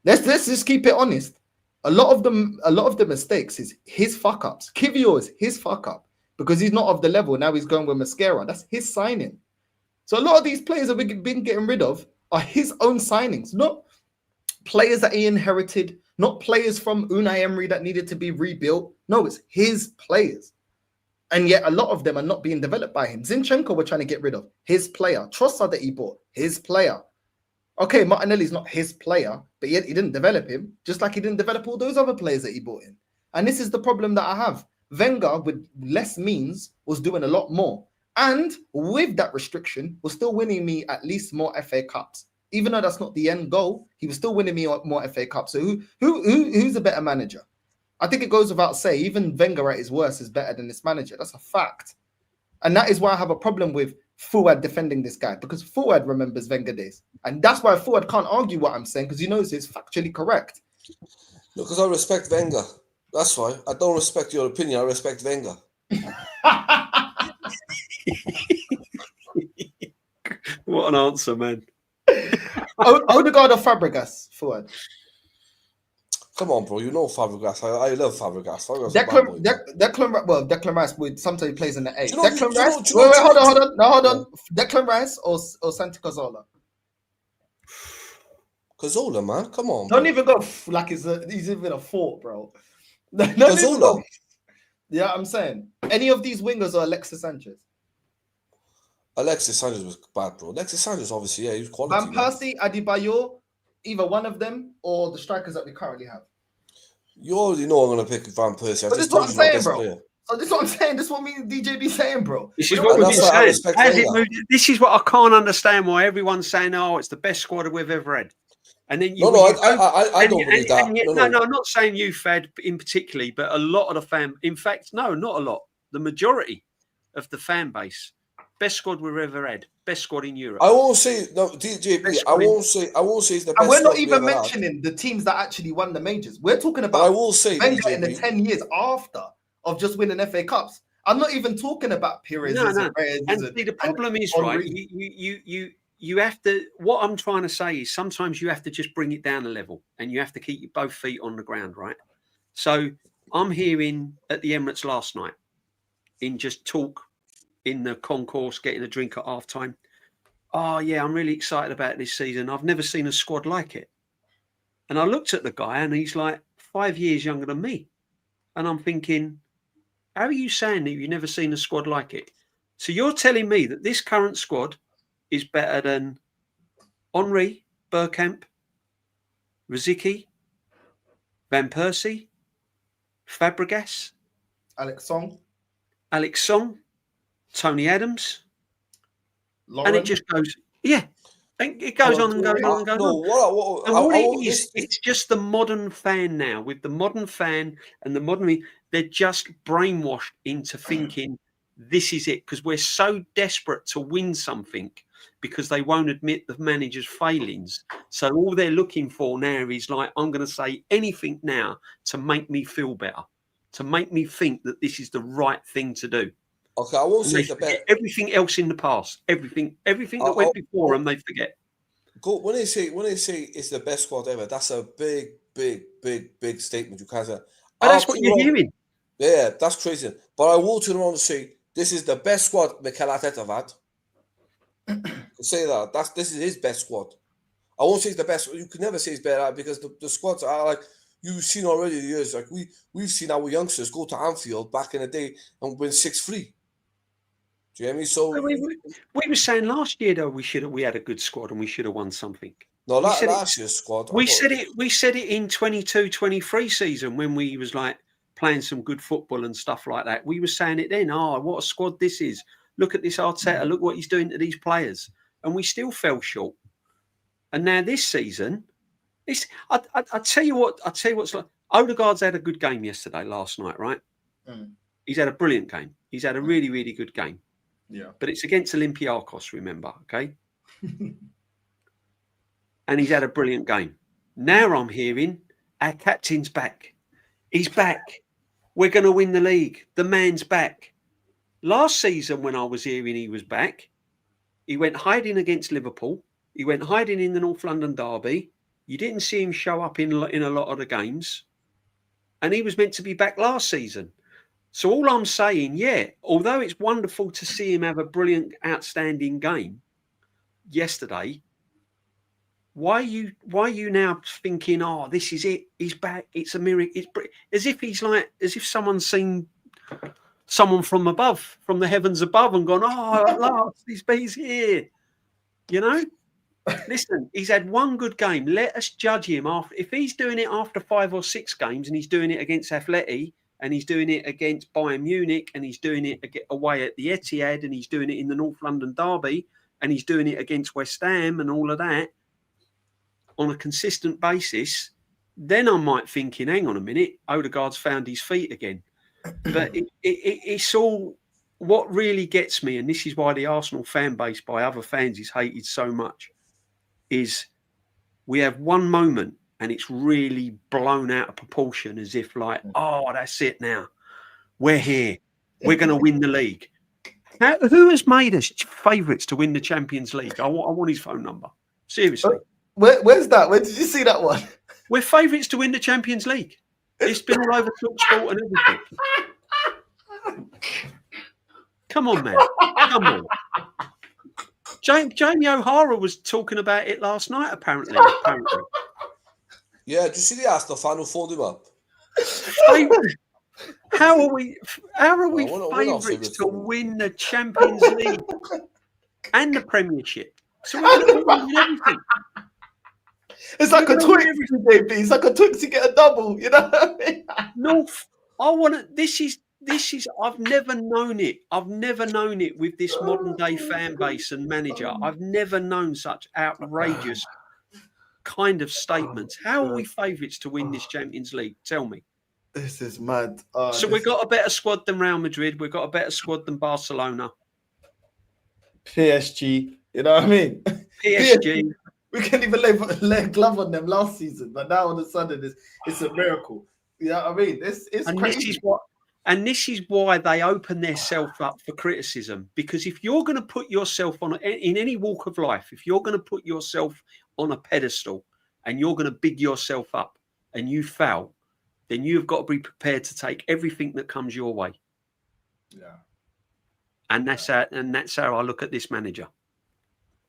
Let's just keep it honest. A lot of the mistakes is his fuck ups. Kivio is his fuck up because he's not of the level. Now he's going with Mascara. That's his signing. So a lot of these players that we've been getting rid of are his own signings, not players that he inherited, not players from Unai Emery that needed to be rebuilt. No, it's his players. And yet a lot of them are not being developed by him. Zinchenko we're trying to get rid of. His player. Trossard that he bought. His player. Okay, Martinelli's not his player, but yet he didn't develop him, just like he didn't develop all those other players that he bought in. And this is the problem that I have. Wenger, with less means, was doing a lot more. And with that restriction, was still winning me at least more FA Cups. Even though that's not the end goal, he was still winning me more FA Cups. So who's a better manager? I think it goes without saying, even Wenger at his worst is better than this manager. That's a fact. And that is why I have a problem with Fuad defending this guy, because Fuad remembers Wenger days. And that's why Fuad can't argue what I'm saying, because he knows it's factually correct. No, because I respect Wenger. That's why. I don't respect your opinion. I respect Wenger. What an answer, man. Odegaard or Fabregas, Fuad? Come on, bro. You know Fabregas. I love Fabregas. Declan Rice would sometimes he plays in the 8. Do you know, Declan Rice. Wait, hold on. Declan Rice or Santi Cazorla? Cazorla, man. Come on. Don't bro. even go like he's even a fort, bro. Cazorla. Yeah, I'm saying any of these wingers or Alexis Sanchez. Alexis Sanchez was bad, bro. Alexis Sanchez, obviously, yeah, he was quality. Van Persie, Adebayor, either one of them or the strikers that we currently have. You already know I'm going to pick Van Persie. But this is what I'm saying, bro. So this is what I'm saying. This is what me and DJB saying, bro. This is what we've been saying. This is what I can't understand why everyone's saying, oh, it's the best squad we've ever had. And then you I don't believe that. No, I'm not saying you, Fed, in particularly, but a lot of the fan. In fact, no, not a lot. The majority of the fan base. Best squad we've ever had. Best squad in Europe. I won't say no, DJB. I won't say it's the best. And we're not even mentioning the teams that actually won the majors. We're talking about. I will say Wenger in the 10 years after of just winning FA Cups. I'm not even talking about Pires. No. And see, the problem is, right? You have to. What I'm trying to say is sometimes you have to just bring it down a level, and you have to keep both feet on the ground, right? So I'm hearing at the Emirates last night in just talk. In the concourse, getting a drink at halftime. Oh, yeah, I'm really excited about this season. I've never seen a squad like it. And I looked at the guy and he's like 5 years younger than me. And I'm thinking, how are you saying that you've never seen a squad like it? So you're telling me that this current squad is better than Henry, Bergkamp, Rosicky, Van Persie, Fabregas, Alex Song, Tony Adams, Lauren. And it just goes, yeah, it goes on and goes on and goes on. And what it is, it's just the modern fan now. With the modern fan and the modern, they're just brainwashed into thinking this is it, because we're so desperate to win something because they won't admit the manager's failings. So all they're looking for now is like, I'm going to say anything now to make me feel better, to make me think that this is the right thing to do. Okay, I won't say the best. Everything else in the past, everything that went before them, they forget. Go when they say it's the best squad ever. That's a big statement. You can't say. But that's what you're hearing. Yeah, that's crazy. But I will turn around and say this is the best squad Mikel Arteta have had. Say that. This is his best squad. I won't say it's the best. You can never say it's better because the squads are like. You've seen already the years. Like we've seen our youngsters go to Anfield back in the day and win 6-3. Do you hear me? So we were saying last year though we had a good squad and we should have won something. No, last year's squad. We said it in 22-23 season when we was like playing some good football and stuff like that. We were saying it then. Oh, what a squad this is! Look at this Arteta. Look what he's doing to these players, and we still fell short. And now this season, I tell you what. I tell you what's like. Odegaard's had a good game last night, right? He's had a brilliant game. He's had a really, really good game. Yeah. But it's against Olympiacos, remember, okay? And he's had a brilliant game. Now I'm hearing our captain's back. He's back. We're going to win the league. The man's back. Last season, when I was hearing he was back, he went hiding against Liverpool. He went hiding in the North London derby. You didn't see him show up in a lot of the games. And he was meant to be back last season. So all I'm saying, although it's wonderful to see him have a brilliant, outstanding game yesterday, why are you now thinking, oh, this is it, he's back, it's a miracle, as if someone's seen someone from above, from the heavens above, and gone, oh, at last, he's here, you know? Listen, he's had one good game. Let us judge him after. If he's doing it after 5 or 6 games, and he's doing it against Atleti, and he's doing it against Bayern Munich, and he's doing it away at the Etihad, and he's doing it in the North London derby, and he's doing it against West Ham and all of that on a consistent basis, then I might thinking, hang on a minute, Odegaard's found his feet again. But it's all what really gets me, and this is why the Arsenal fan base by other fans is hated so much, is we have one moment and it's really blown out of proportion as if like, oh, that's it now. We're here. We're going to win the league. Who has made us favourites to win the Champions League? I want his phone number. Seriously. Where's that? Where did you see that one? We're favourites to win the Champions League. It's been all over TalkSport and everything. Come on, man. Come on. Jamie O'Hara was talking about it last night, apparently. Yeah, did you see the Arsenal fan who phoned him up? How are we favourites to win the Champions League and the Premiership? So we're going to win everything. It's like a Twix, DJB. It's like a Twix to get a double. You know what I mean? North. I want to. This is. I've never known it. I've never known it with this modern day fan base and manager. I've never known such outrageous kind of statements. How are we favourites to win this Champions League? Tell me. This is mad. So we've got a better squad than Real Madrid. We've got a better squad than Barcelona. PSG. You know what I mean? PSG. We can't even lay a glove on them last season, but now all of a sudden it's a miracle. You know what I mean? It's crazy. This is why they open themselves up for criticism. Because if you're going to put yourself in any walk of life, if you're going to put yourself on a pedestal and you're going to big yourself up and you fail, then you've got to be prepared to take everything that comes your way. Yeah. And that's how I look at this manager.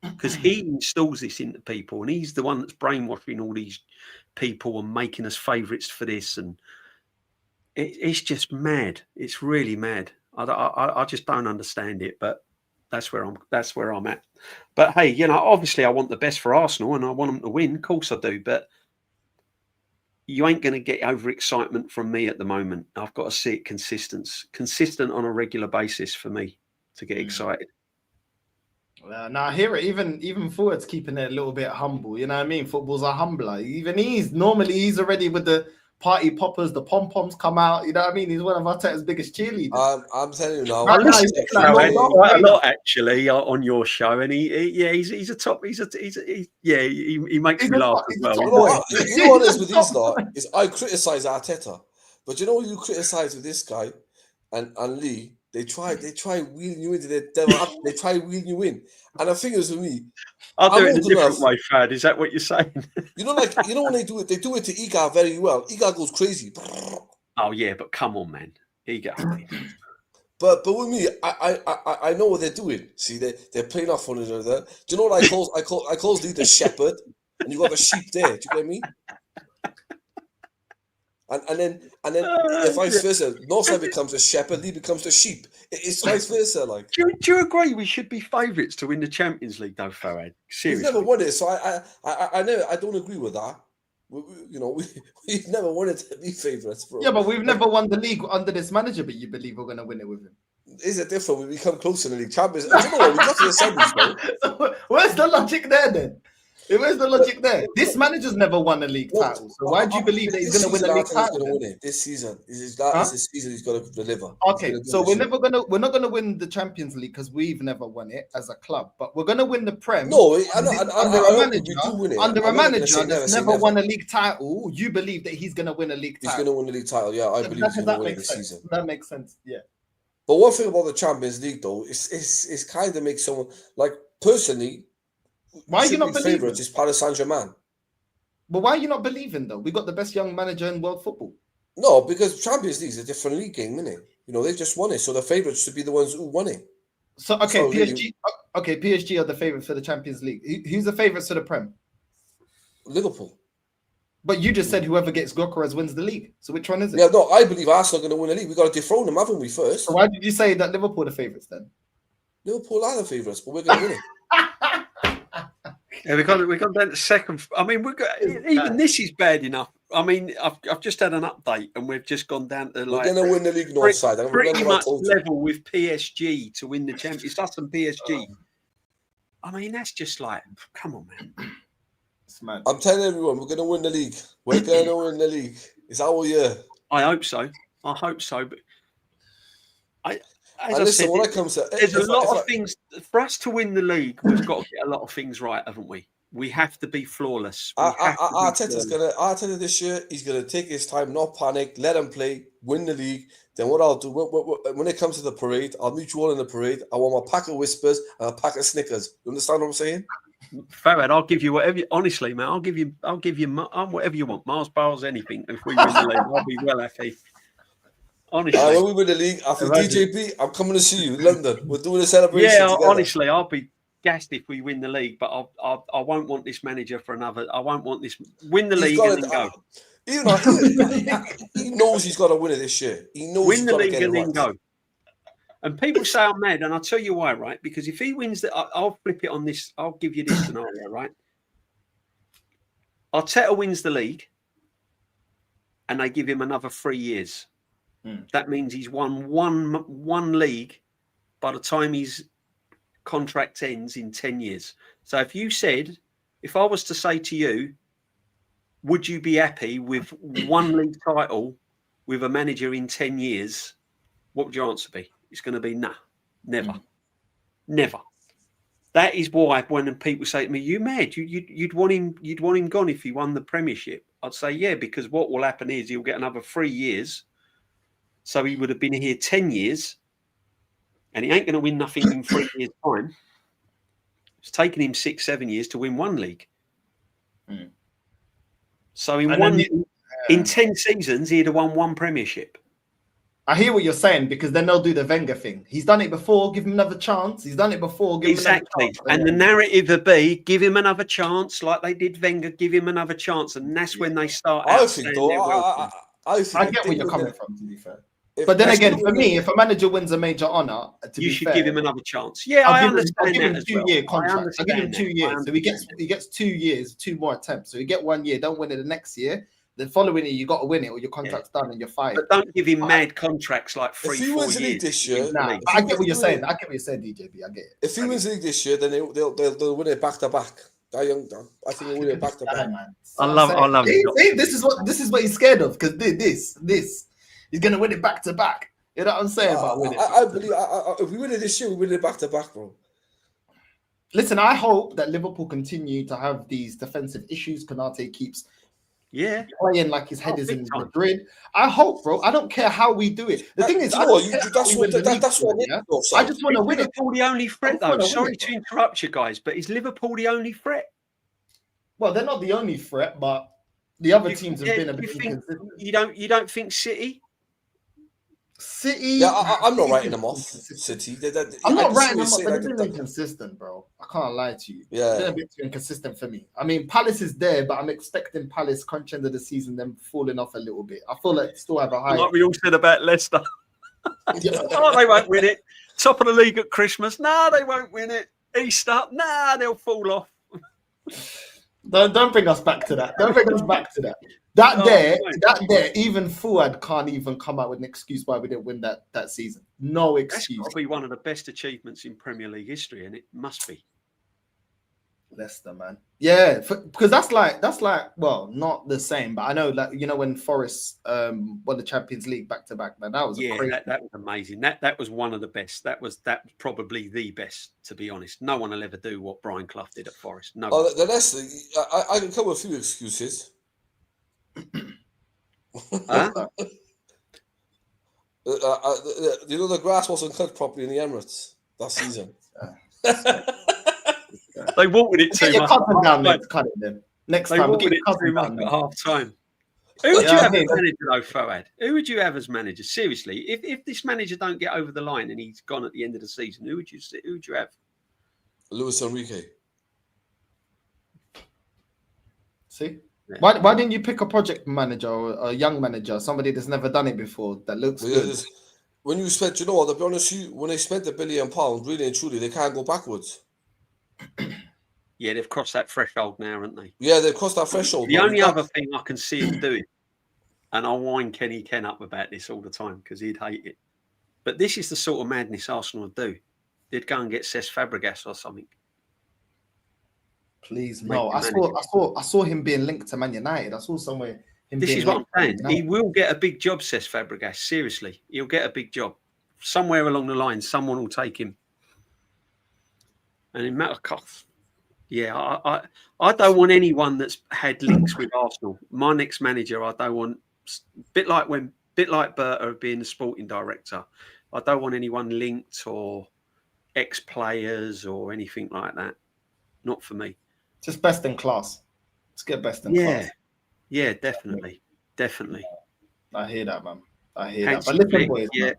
Because he installs this into people, and he's the one that's brainwashing all these people and making us favourites for this. And it's just mad. It's really mad. I just don't understand it. But that's where I'm at. But hey, you know, obviously I want the best for Arsenal, and I want them to win. Of course I do. But you ain't going to get overexcitement from me at the moment. I've got to see it consistent on a regular basis for me to get excited. Now I hear it. Even forwards keeping it a little bit humble. You know what I mean? Football's a humbler. Even he's already with the party poppers. The pom poms come out. You know what I mean? He's one of Arteta's biggest cheerleaders. I'm telling you now. I listen quite a lot actually on your show, and he's a top. He makes me laugh as well. You know what is with these lot is I criticize Arteta, but you know you criticize with this guy and Lee. They try wheeling you into their devil. They try wheeling you in, and the thing is with me, I'll do it in a different way, Fad. Is that what you're saying? You know when they do it to Iga very well. Iga goes crazy. Oh yeah, but come on, man, Iga. But with me, I know what they're doing. See, they're playing off one another. Do you know what I call Lee the shepherd, and you got the sheep there. Do you get me? And then if vice versa, Northside becomes a shepherd, Lee becomes the sheep. It's vice versa. Like, do you agree we should be favourites to win the Champions League, though, Farad? Seriously, we've never won it, so I don't agree with that. We've never wanted to be favourites, bro. Yeah, but we've never won the league under this manager. But you believe we're going to win it with him? Is it different? We become close in the league champions. Do you know what? We got to the semis, bro. So where's the logic there then? Where's the logic there? This manager's never won a league title. So why do you believe that he's going to win a league title? He's going to win it this season. Is the season he's going to deliver. Okay, so we're not going to win the Champions League because we've never won it as a club, but we're going to win the Prem. No, under a manager that's never won a league title. You believe that he's going to win a league title? He's going to win the league title. Yeah, I believe he's going to win it this season. That makes sense. Yeah. But one thing about the Champions League, though, is kind of makes someone like personally. Why are you not believing? Favorites is Paris Saint-Germain. But why are you not believing though? We got the best young manager in world football. No, because Champions League is a different league game, isn't it? They just won it, so the favourites should be the ones who won it. So PSG. Okay, PSG are the favourites for the Champions League. Who's the favourites for the Prem? Liverpool. But you just said whoever gets Gyökeres wins the league. So which one is it? Yeah, no, I believe Arsenal are going to win the league. We got to dethrone them, haven't we? First. So why did you say that Liverpool are the favourites then? Liverpool are the favourites, but we're going to win it. Yeah, we've gone down to second. I mean, even this is bad enough. I mean, I've just had an update, and we've just gone down to we're going to win the league Northside. Pretty much level with PSG to win the Champions. It's us and PSG. I mean, that's just like, come on, man. It's mad. I'm telling everyone, we're going to win the league. We're going to win the league. It's our year. I hope so. But when it comes to there's a lot of things for us to win the league. We've got to get a lot of things right, haven't we? We have to be flawless. Arteta this year, he's going to take his time, not panic, let him play, win the league. Then what I'll do when it comes to the parade, I'll meet you all in the parade. I want my pack of Whispers and a pack of Snickers. You understand what I'm saying? Farad, I'll give you whatever. Honestly, man, I'll give you whatever you want. Mars bars, anything. If we win the league, I'll be well happy. Honestly, when we win the league, after DJB, I'm coming to see you in London. We're doing a celebration. Yeah, together. Honestly, I'll be gassed if we win the league, but I won't want this manager for another. I won't want this win the league and then go. He knows he's got to win it this year. He knows win the league and then go. And people say I'm mad, and I'll tell you why, right? Because if he wins I'll flip it on this. I'll give you this scenario, right? Arteta wins the league, and they give him another 3 years. That means he's won one league by the time his contract ends in 10 years. So if I was to say to you, would you be happy with one league title with a manager in 10 years? What would your answer be? It's going to be nah, never. Never. That is why when people say to me, "You mad? You'd want him gone if he won the Premiership?" I'd say, yeah, because what will happen is he'll get another 3 years. So he would have been here 10 years, and he ain't going to win nothing in 3 years' time. It's taken him 6-7 years to win one league. So in 10 seasons, he'd have won one Premiership. I hear what you're saying, because then they'll do the Wenger thing. He's done it before, give him another chance. He's done it before, give him another chance. And the narrative would be, give him another chance, like they did Wenger, give him another chance. And that's when they start out. I get where you're coming from, to be fair. But then again, for me, if a manager wins a major honour, you should give him another chance. Yeah, I understand that. I'll give him a 2-year contract. I'll give him 2 years. So he gets 2 years, 2 more attempts. So you get 1 year, don't win it the next year. The following year, you got to win it, or your contract's done and you're fired. But don't give him mad contracts like 3-4 years. If he wins the league this year, I get what you're saying. I get what you said, DJB. I get it. If he wins the league this year, then they'll win it back to back. I think they'll win it back to back. I love it. This is what he's scared of, because this he's gonna win it back to back. You know what I'm saying? I believe if we win it this year, we win it back to back, bro. Listen, I hope that Liverpool continue to have these defensive issues. Konate keeps playing like his head is in Madrid. I hope, bro. I don't care how we do it. The thing is, that's what I just want to win it. Liverpool the only threat, though. Sorry to interrupt you guys, but is Liverpool the only threat? Well, they're not the only threat, but the other teams have been a bit inconsistent. You don't think City? City. Yeah, I'm not writing them off. City. I'm not writing them off, but they've been inconsistent, bro. I can't lie to you. Yeah, they're a bit too inconsistent for me. I mean, Palace is there, but I'm expecting Palace crunch end of the season, them falling off a little bit. I feel like they still have a high. Like we all said about Leicester. Oh, they won't win it. Top of the league at Christmas. No, they won't win it. Easter. Nah, they'll fall off. Don't bring us back to that. Don't bring us back to that. That there, even Fuad can't even come out with an excuse why we didn't win that season. No excuse. That's got to be one of the best achievements in Premier League history, and it must be. Leicester, man. Yeah, because that's like well, not the same, but I know that when Forest won the Champions League back to back, man, that was crazy. That was amazing. That was one of the best. That was probably the best, to be honest. No one will ever do what Brian Clough did at Forest. No. Oh, the Leicester, I can come with a few excuses. Huh? The grass wasn't cut properly in the Emirates that season. They wanted it too much. Next time, we'll it too much at half time. Who would you have as manager, though, Fuad? Who would you have as manager? Seriously, if this manager don't get over the line and he's gone at the end of the season, who would you have? Luis Enrique. See, why didn't you pick a project manager or a young manager, somebody that's never done it before that looks good? When you spent, to be honest, when they spent £1 billion, really and truly, they can't go backwards. Yeah, they've crossed that threshold now, haven't they? Yeah, they've crossed that threshold. The only other thing I can see him doing, and I'll wind Kenny Ken up about this all the time because he'd hate it, but this is the sort of madness Arsenal would do. They'd go and get Cesc Fabregas or something. Please, no. I saw him being linked to Man United. I saw somewhere. This is what I'm saying. He will get a big job, Cesc Fabregas. Seriously, he'll get a big job. Somewhere along the line, someone will take him. And in matter of cost, yeah, I don't want anyone that's had links with Arsenal. My next manager, I don't want, bit like Berta being the sporting director. I don't want anyone linked or ex-players or anything like that. Not for me. Just best in class. Let's get best in class. Yeah, definitely. I hear that, man. I hear that. But listen, boys, you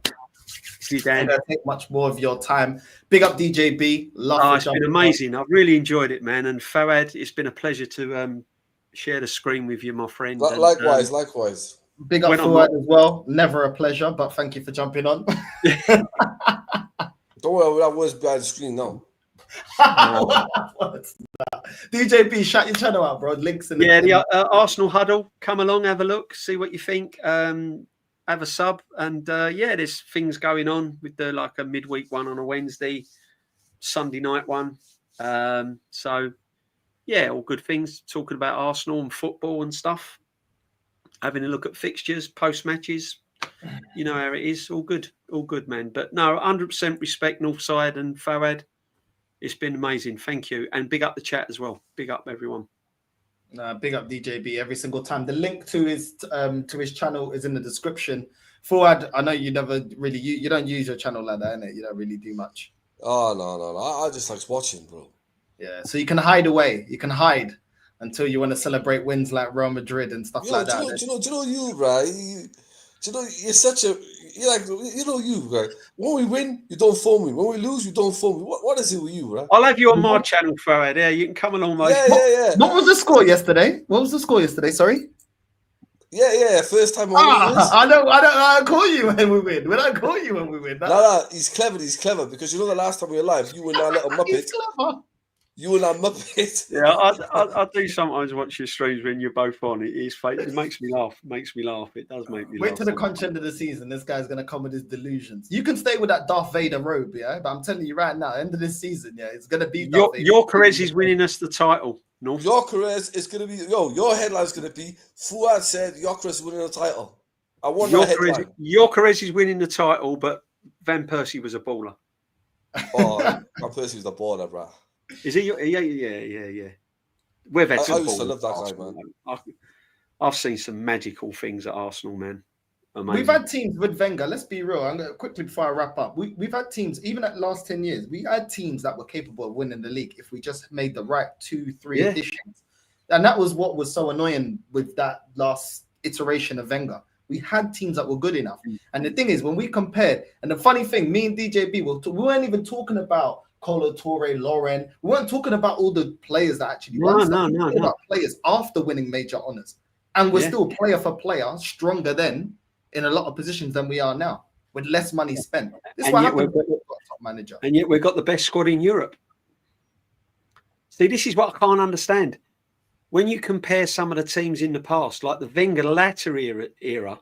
Dan. Don't take much more of your time. Big up DJB. It's been amazing. I've really enjoyed it, man. And Fuad, it's been a pleasure to share the screen with you, my friend. Likewise. Big up Fuad as well. Never a pleasure, but thank you for jumping on. Don't worry, that was behind the screen now. What's that? DJB, shout your channel out, bro. Links in the Arsenal Huddle. Come along, have a look, see what you think. Have a sub, and there's things going on with a midweek one on a Wednesday, Sunday night one. So all good things. Talking about Arsenal and football and stuff. Having a look at fixtures, post matches. You know how it is. All good, man. But no, 100% respect Northside and Fuad. It's been amazing. Thank you. And big up the chat as well. Big up everyone. Big up DJB every single time. The link to his channel is in the description. Fuad, I know you never really you don't use your channel like that, innit? You don't really do much. Oh no. I just like watching, bro. Yeah, so you can hide away. You can hide until you want to celebrate wins like Real Madrid and stuff like that. Do you know you, right? You're such a right? When we win, you don't phone me. When we lose, you don't phone me. What is it with you, right? I'll have you on my channel, Fuad. Yeah, you can come along. Yeah. What was the score yesterday? Sorry. Yeah. First time. I don't call you when we win. We don't call you when we win. No. He's clever because the last time we were live, you and that little muppet. He's clever. You and that muppet. Yeah, I do sometimes watch your streams when you're both on. It makes me laugh. It does make me laugh. Wait till the content of the season. This guy's gonna come with his delusions. You can stay with that Darth Vader robe, yeah. But I'm telling you right now, end of this season, yeah, it's gonna be Darth Vader. Gyökeres is winning us the title. No, Gyökeres is gonna be your headline's gonna be Fuad said Gyökeres is winning the title. I want that headline. Gyökeres is winning the title, but Van Persie was a baller. Oh, Van Persie was a baller, bro. Is he? Yeah. We've had I used to love that guy, man. I've seen some magical things at Arsenal, man. Amazing. We've had teams with Wenger. Let's be real. I'm going to quickly before I wrap up. We've had teams, even at last 10 years, we had teams that were capable of winning the league if we just made the right 2-3 additions. And that was what was so annoying with that last iteration of Wenger. We had teams that were good enough. And the thing is, when we compared, and the funny thing, me and DJB, we weren't even talking about Colo Torre, Lauren. We weren't talking about all the players that actually won. No. About players after winning major honors, and we're still player for player stronger than in a lot of positions than we are now with less money spent. This is what happened with top manager, and yet we've got the best squad in Europe. See, this is what I can't understand. when you compare some of the teams in the past, like the Wenger latter era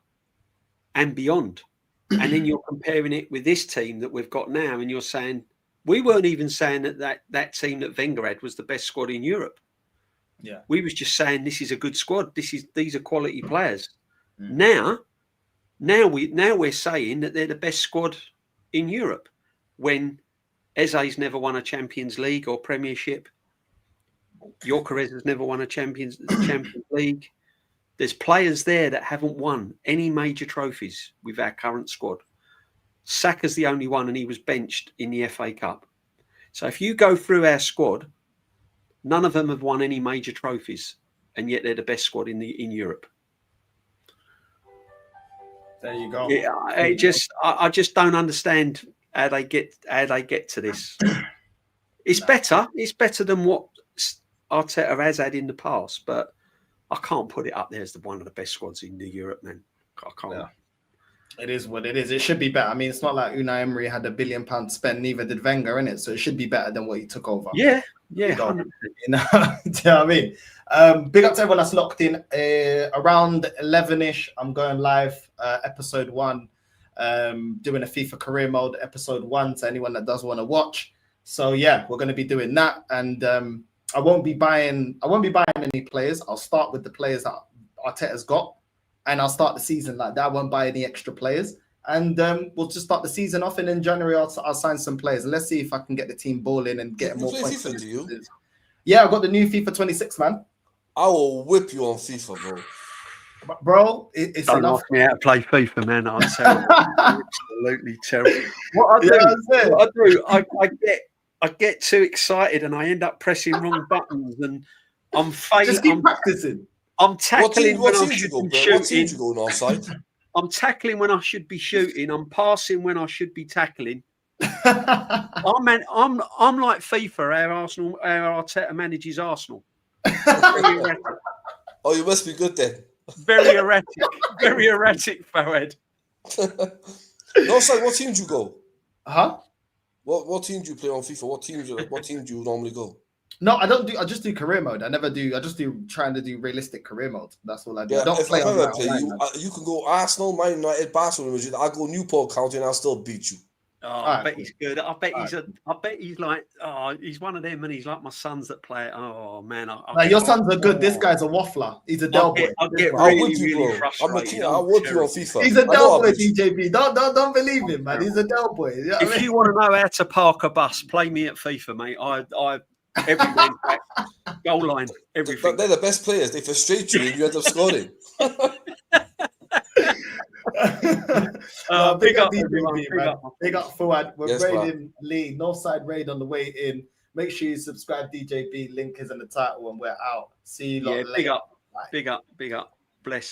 and beyond, and then you're comparing it with this team that we've got now, and you're saying, we weren't even saying that team that Wenger had was the best squad in Europe. Yeah. We was just saying this is a good squad. These are quality players. Now we're saying that they're the best squad in Europe when Eze's never won a Champions League or Premiership. Gyökeres has never won a Champions League. There's players there that haven't won any major trophies with our current squad. Saka's the only one, and he was benched in the FA Cup. So if you go through our squad, none of them have won any major trophies, and yet they're the best squad in Europe. There you go. Yeah, I just don't understand how they get to this. It's better. It's better than what Arteta has had in the past, but I can't put it up there as one of the best squads in Europe, man. I can't. Yeah. It is what it is. It should be better. I mean, it's not like Unai Emery had £1 billion to spend, neither did Wenger, innit? So it should be better than what he took over. Yeah. You know, do you know what I mean? Big up to everyone that's locked in. Around 11-ish, I'm going live, episode 1, doing a FIFA career mode, episode 1, to anyone that does want to watch. So yeah, we're going to be doing that, and I won't be buying any players. I'll start with the players that Arteta's got, and I'll start the season like that. I won't buy any extra players, and we'll just start the season off. And in January, I'll sign some players, and let's see if I can get the team balling and get more points. FIFA, do you? Yeah, I've got the new FIFA 26, man. I will whip you on FIFA, bro. Bro, it's don't enough. ask me how to play FIFA, man. I'm terrible. Absolutely terrible. What I do, I get too excited and I end up pressing wrong buttons, and I'm failing. Just keep practicing. I'm tackling when I should be shooting. What team do you go Northside? I'm tackling when I should be shooting. I'm passing when I should be tackling. I'm like FIFA. Our Arteta manages Arsenal. Oh, you must be good then. Very erratic, Fawad. Northside, what team do you go? Huh? What team do you play on FIFA? What team do you normally go? No, I don't do. I just do career mode. I never do. I just do trying to do realistic career mode. That's all I do. Yeah, I don't play on you can go Arsenal, Man United, Barcelona, Madrid. I'll go Newport County and I'll still beat you. Oh, I bet he's good. I bet he's like, he's one of them, and he's like my sons that play. Oh man, your sons are good. This guy's a waffler. He's a Del boy. I'll get really I'm frustrated. I would you on FIFA. He's a Del boy, DJB. Don't believe him, man. He's a Del boy. You know if you want to know how to park a bus, play me at FIFA, mate. I everywhere, goal line, everything. They're the best players. They frustrate you and you end up scoring. Big up DJB, man. Big up Fuad. We're raiding Lee. Northside raid on the way in. Make sure you subscribe, DJB. Link is in the title, and we're out. See you later. Big up. Bless.